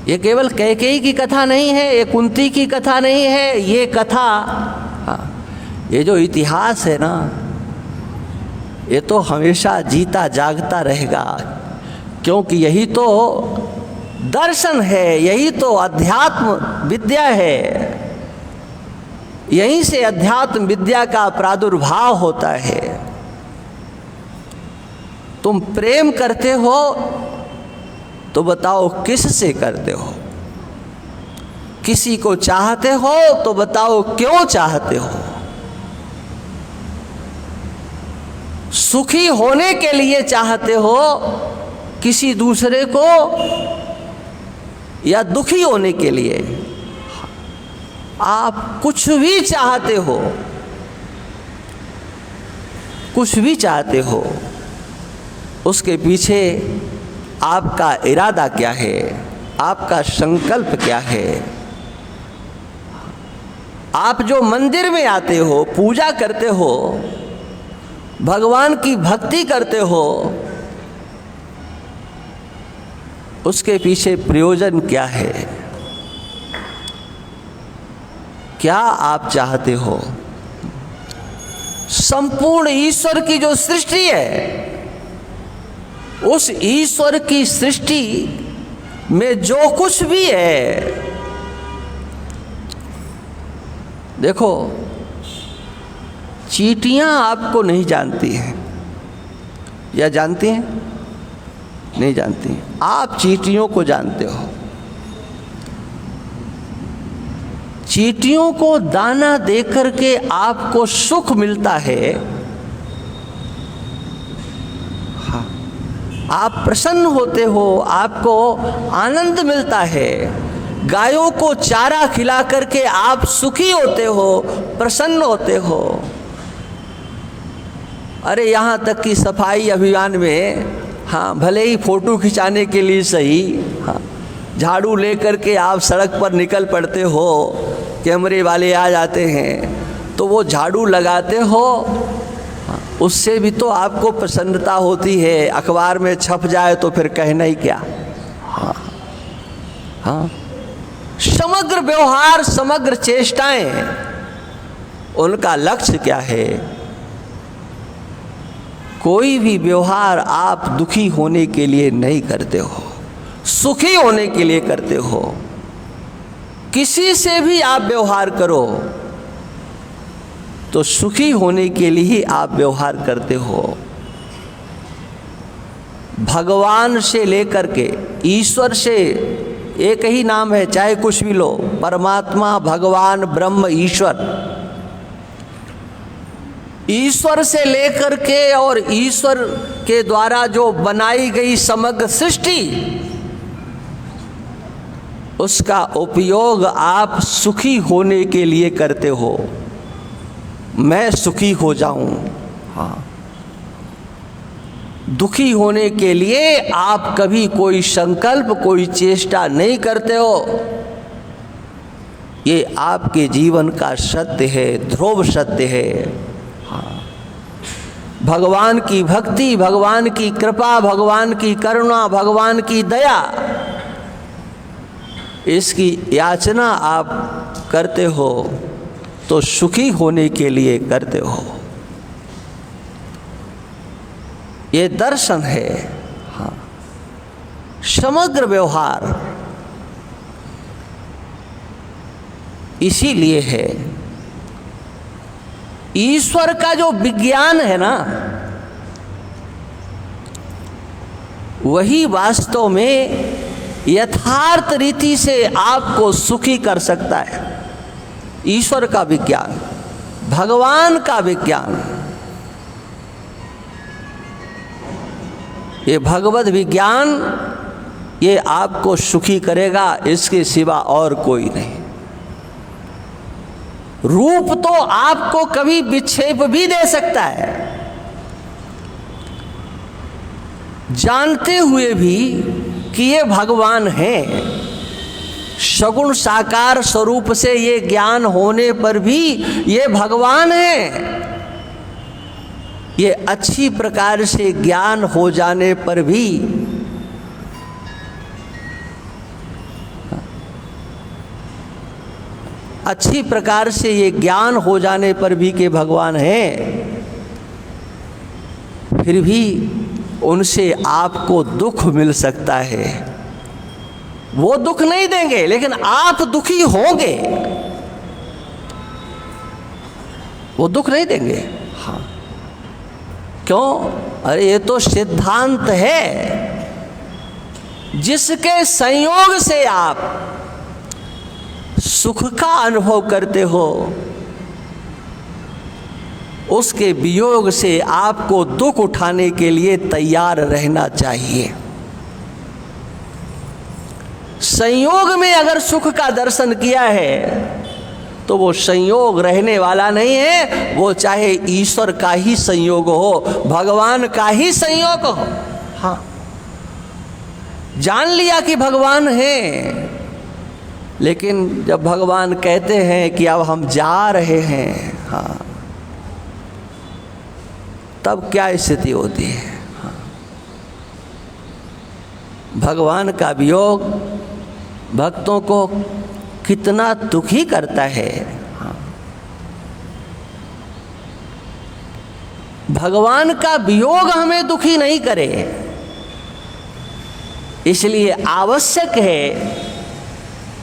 ये केवल कैकेयी की कथा नहीं है, ये कुंती की कथा नहीं है, ये कथा, हाँ, ये जो इतिहास है ना, ये तो हमेशा जीता जागता रहेगा, क्योंकि यही तो दर्शन है, यही तो अध्यात्म विद्या है, यहीं से अध्यात्म विद्या का प्रादुर्भाव होता है। तुम प्रेम करते हो तो बताओ किस से करते हो? किसी को चाहते हो तो बताओ क्यों चाहते हो? सुखी होने के लिए चाहते हो किसी दूसरे को, या दुखी होने के लिए? आप कुछ भी चाहते हो, कुछ भी चाहते हो, उसके पीछे आपका इरादा क्या है, आपका संकल्प क्या है? आप जो मंदिर में आते हो, पूजा करते हो, भगवान की भक्ति करते हो, उसके पीछे प्रयोजन क्या है? क्या आप चाहते हो? संपूर्ण ईश्वर की जो सृष्टि है, उस ईश्वर की सृष्टि में जो कुछ भी है, देखो, चींटियां आपको नहीं जानती हैं, या जानती हैं? नहीं जानती। आप चींटियों को जानते हो। चींटियों को दाना देकर के आपको सुख मिलता है, हाँ, आप प्रसन्न होते हो, आपको आनंद मिलता है। गायों को चारा खिला करके आप सुखी होते हो, प्रसन्न होते हो। अरे यहाँ तक कि सफाई अभियान में, हाँ, भले ही फोटो खिंचाने के लिए सही, हाँ, झाड़ू लेकर के आप सड़क पर निकल पड़ते हो, कैमरे वाले आ जाते हैं तो वो झाड़ू लगाते हो, हाँ, उससे भी तो आपको प्रसन्नता होती है। अखबार में छप जाए तो फिर कहना ही क्या। हाँ, हाँ, समग्र व्यवहार, समग्र चेष्टाएं, उनका लक्ष्य क्या है? कोई भी व्यवहार आप दुखी होने के लिए नहीं करते हो, सुखी होने के लिए करते हो। किसी से भी आप व्यवहार करो तो सुखी होने के लिए ही आप व्यवहार करते हो। भगवान से लेकर के ईश्वर से एक ही नाम है, चाहे कुछ भी लो, परमात्मा, भगवान, ब्रह्म, ईश्वर। ईश्वर से लेकर के और ईश्वर के द्वारा जो बनाई गई समग्र सृष्टि, उसका उपयोग आप सुखी होने के लिए करते हो। मैं सुखी हो जाऊं, हाँ। दुखी होने के लिए आप कभी कोई संकल्प, कोई चेष्टा नहीं करते हो। ये आपके जीवन का सत्य है, ध्रुव सत्य है। हाँ, भगवान की भक्ति, भगवान की कृपा, भगवान की करुणा, भगवान की दया, इसकी याचना आप करते हो तो सुखी होने के लिए करते हो। ये दर्शन है। हाँ, समग्र व्यवहार इसीलिए है। ईश्वर का जो विज्ञान है ना, वही वास्तव में यथार्थ रीति से आपको सुखी कर सकता है। ईश्वर का विज्ञान, भगवान का विज्ञान, ये भगवत विज्ञान, ये आपको सुखी करेगा, इसके सिवा और कोई नहीं। रूप तो आपको कभी विक्षेप भी दे सकता है, जानते हुए भी कि ये भगवान हैं। सगुण साकार स्वरूप से ये ज्ञान होने पर भी ये भगवान हैं। ये अच्छी प्रकार से ज्ञान हो जाने पर भी अच्छी प्रकार से ये ज्ञान हो जाने पर भी कि भगवान हैं, फिर भी उनसे आपको दुख मिल सकता है। वो दुख नहीं देंगे लेकिन आप दुखी होंगे, वो दुख नहीं देंगे। हाँ, क्यों? अरे ये तो सिद्धांत है, जिसके संयोग से आप सुख का अनुभव करते हो, उसके वियोग से आपको दुख उठाने के लिए तैयार रहना चाहिए। संयोग में अगर सुख का दर्शन किया है तो वो संयोग रहने वाला नहीं है, वो चाहे ईश्वर का ही संयोग हो, भगवान का ही संयोग हो। हाँ, जान लिया कि भगवान हैं, लेकिन जब भगवान कहते हैं कि अब हम जा रहे हैं, हाँ, तब क्या स्थिति होती है? हाँ, भगवान का वियोग भक्तों को कितना दुखी करता है। हाँ, भगवान का वियोग हमें दुखी नहीं करे, इसलिए आवश्यक है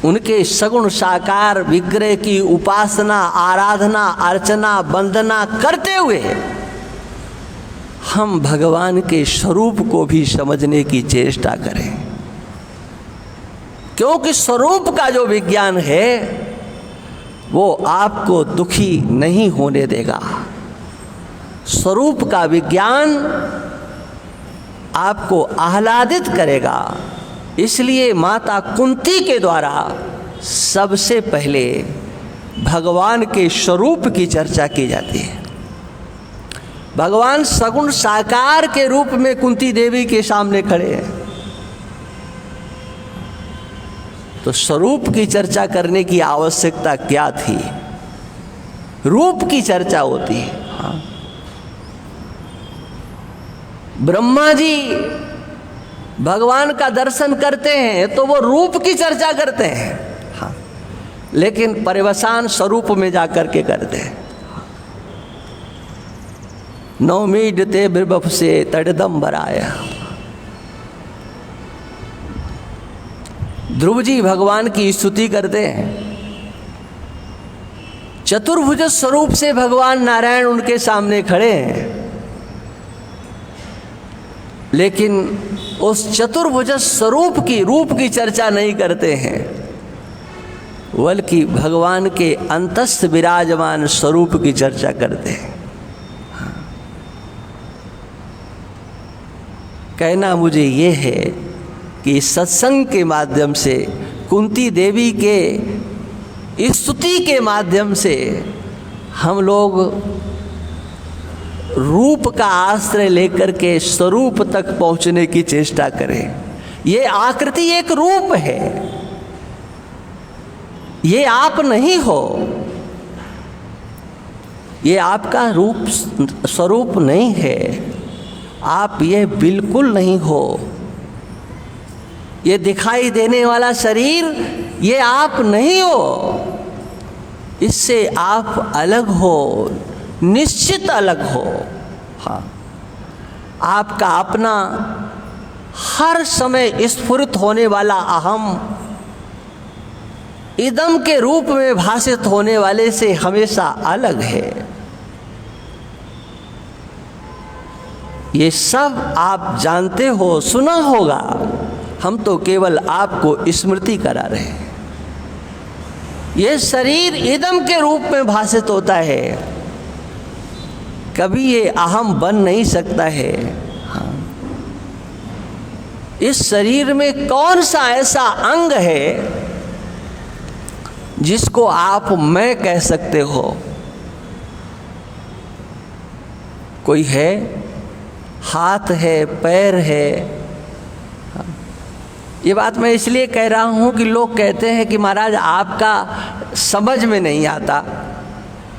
उनके सगुण साकार विग्रह की उपासना, आराधना, अर्चना, वंदना करते हुए हम भगवान के स्वरूप को भी समझने की चेष्टा करें, क्योंकि स्वरूप का जो विज्ञान है वो आपको दुखी नहीं होने देगा। स्वरूप का विज्ञान आपको आह्लादित करेगा। इसलिए माता कुंती के द्वारा सबसे पहले भगवान के स्वरूप की चर्चा की जाती है। भगवान सगुण साकार के रूप में कुंती देवी के सामने खड़े हैं, तो स्वरूप की चर्चा करने की आवश्यकता क्या थी? रूप की चर्चा होती है। हाँ, ब्रह्मा जी भगवान का दर्शन करते हैं तो वो रूप की चर्चा करते हैं। हाँ, लेकिन परिवसान स्वरूप में जाकर के करते हैं। नौमीडते बिरबफ से तड़दम बराया। ध्रुव जी भगवान की स्तुति करते हैं। चतुर्भुज स्वरूप से भगवान नारायण उनके सामने खड़े हैं, लेकिन उस चतुर्भुज स्वरूप की, रूप की चर्चा नहीं करते हैं, बल्कि भगवान के अंतस्थ विराजमान स्वरूप की चर्चा करते हैं। कहना मुझे ये है कि सत्संग के माध्यम से, कुंती देवी के स्तुति के माध्यम से हम लोग रूप का आश्रय लेकर के स्वरूप तक पहुंचने की चेष्टा करें। ये आकृति एक रूप है, ये आप नहीं हो, ये आपका रूप स्वरूप नहीं है, आप ये बिल्कुल नहीं हो। ये दिखाई देने वाला शरीर ये आप नहीं हो, इससे आप अलग हो, निश्चित अलग हो। हाँ, आपका अपना हर समय स्फुरित होने वाला अहम इदम के रूप में भाषित होने वाले से हमेशा अलग है। ये सब आप जानते हो, सुना होगा, हम तो केवल आपको स्मृति करा रहे हैं। ये शरीर इदम के रूप में भाषित होता है, कभी ये अहम बन नहीं सकता है। हाँ, इस शरीर में कौन सा ऐसा अंग है जिसको आप मैं कह सकते हो, कोई है? हाथ है, पैर है। ये बात मैं इसलिए कह रहा हूँ कि लोग कहते हैं कि महाराज आपका समझ में नहीं आता।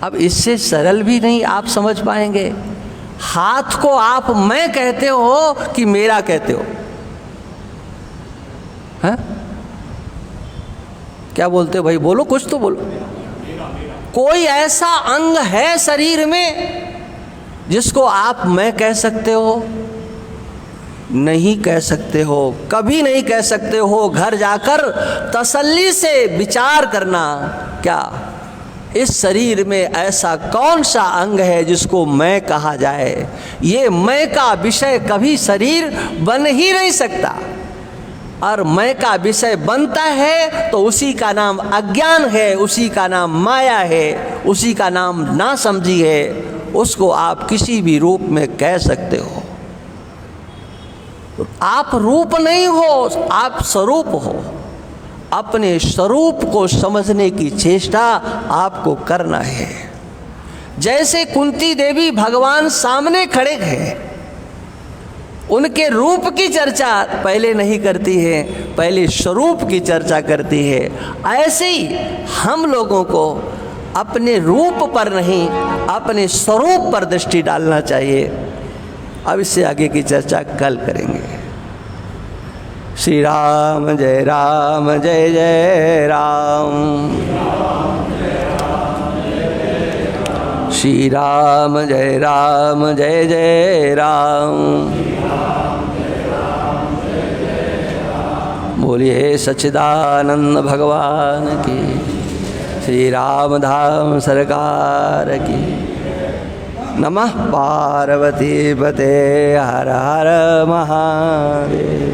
अब इससे सरल भी नहीं आप समझ पाएंगे। हाथ को आप मैं कहते हो कि मेरा कहते हो? हैं? क्या बोलते हो भाई? बोलो, कुछ तो बोलो। कोई ऐसा अंग है शरीर में जिसको आप मैं कह सकते हो? नहीं कह सकते हो, कभी नहीं कह सकते हो। घर जाकर तसल्ली से विचार करना, क्या इस शरीर में ऐसा कौन सा अंग है जिसको मैं कहा जाए? ये मैं का विषय कभी शरीर बन ही नहीं सकता, और मैं का विषय बनता है तो उसी का नाम अज्ञान है, उसी का नाम माया है, उसी का नाम नासमझी है। उसको आप किसी भी रूप में कह सकते हो। तो आप रूप नहीं हो, आप स्वरूप हो। अपने स्वरूप को समझने की चेष्टा आपको करना है। जैसे कुंती देवी भगवान सामने खड़े हैं, उनके रूप की चर्चा पहले नहीं करती है, पहले स्वरूप की चर्चा करती है। ऐसे ही हम लोगों को अपने रूप पर नहीं, अपने स्वरूप पर दृष्टि डालना चाहिए। अब इससे आगे की चर्चा कल करेंगे। श्री राम जय जय राम। श्री राम जय जय राम। बोलिए सच्चिदानंद भगवान की। श्री राम धाम सरकार की। नमः पार्वती पते हर हर महादेव।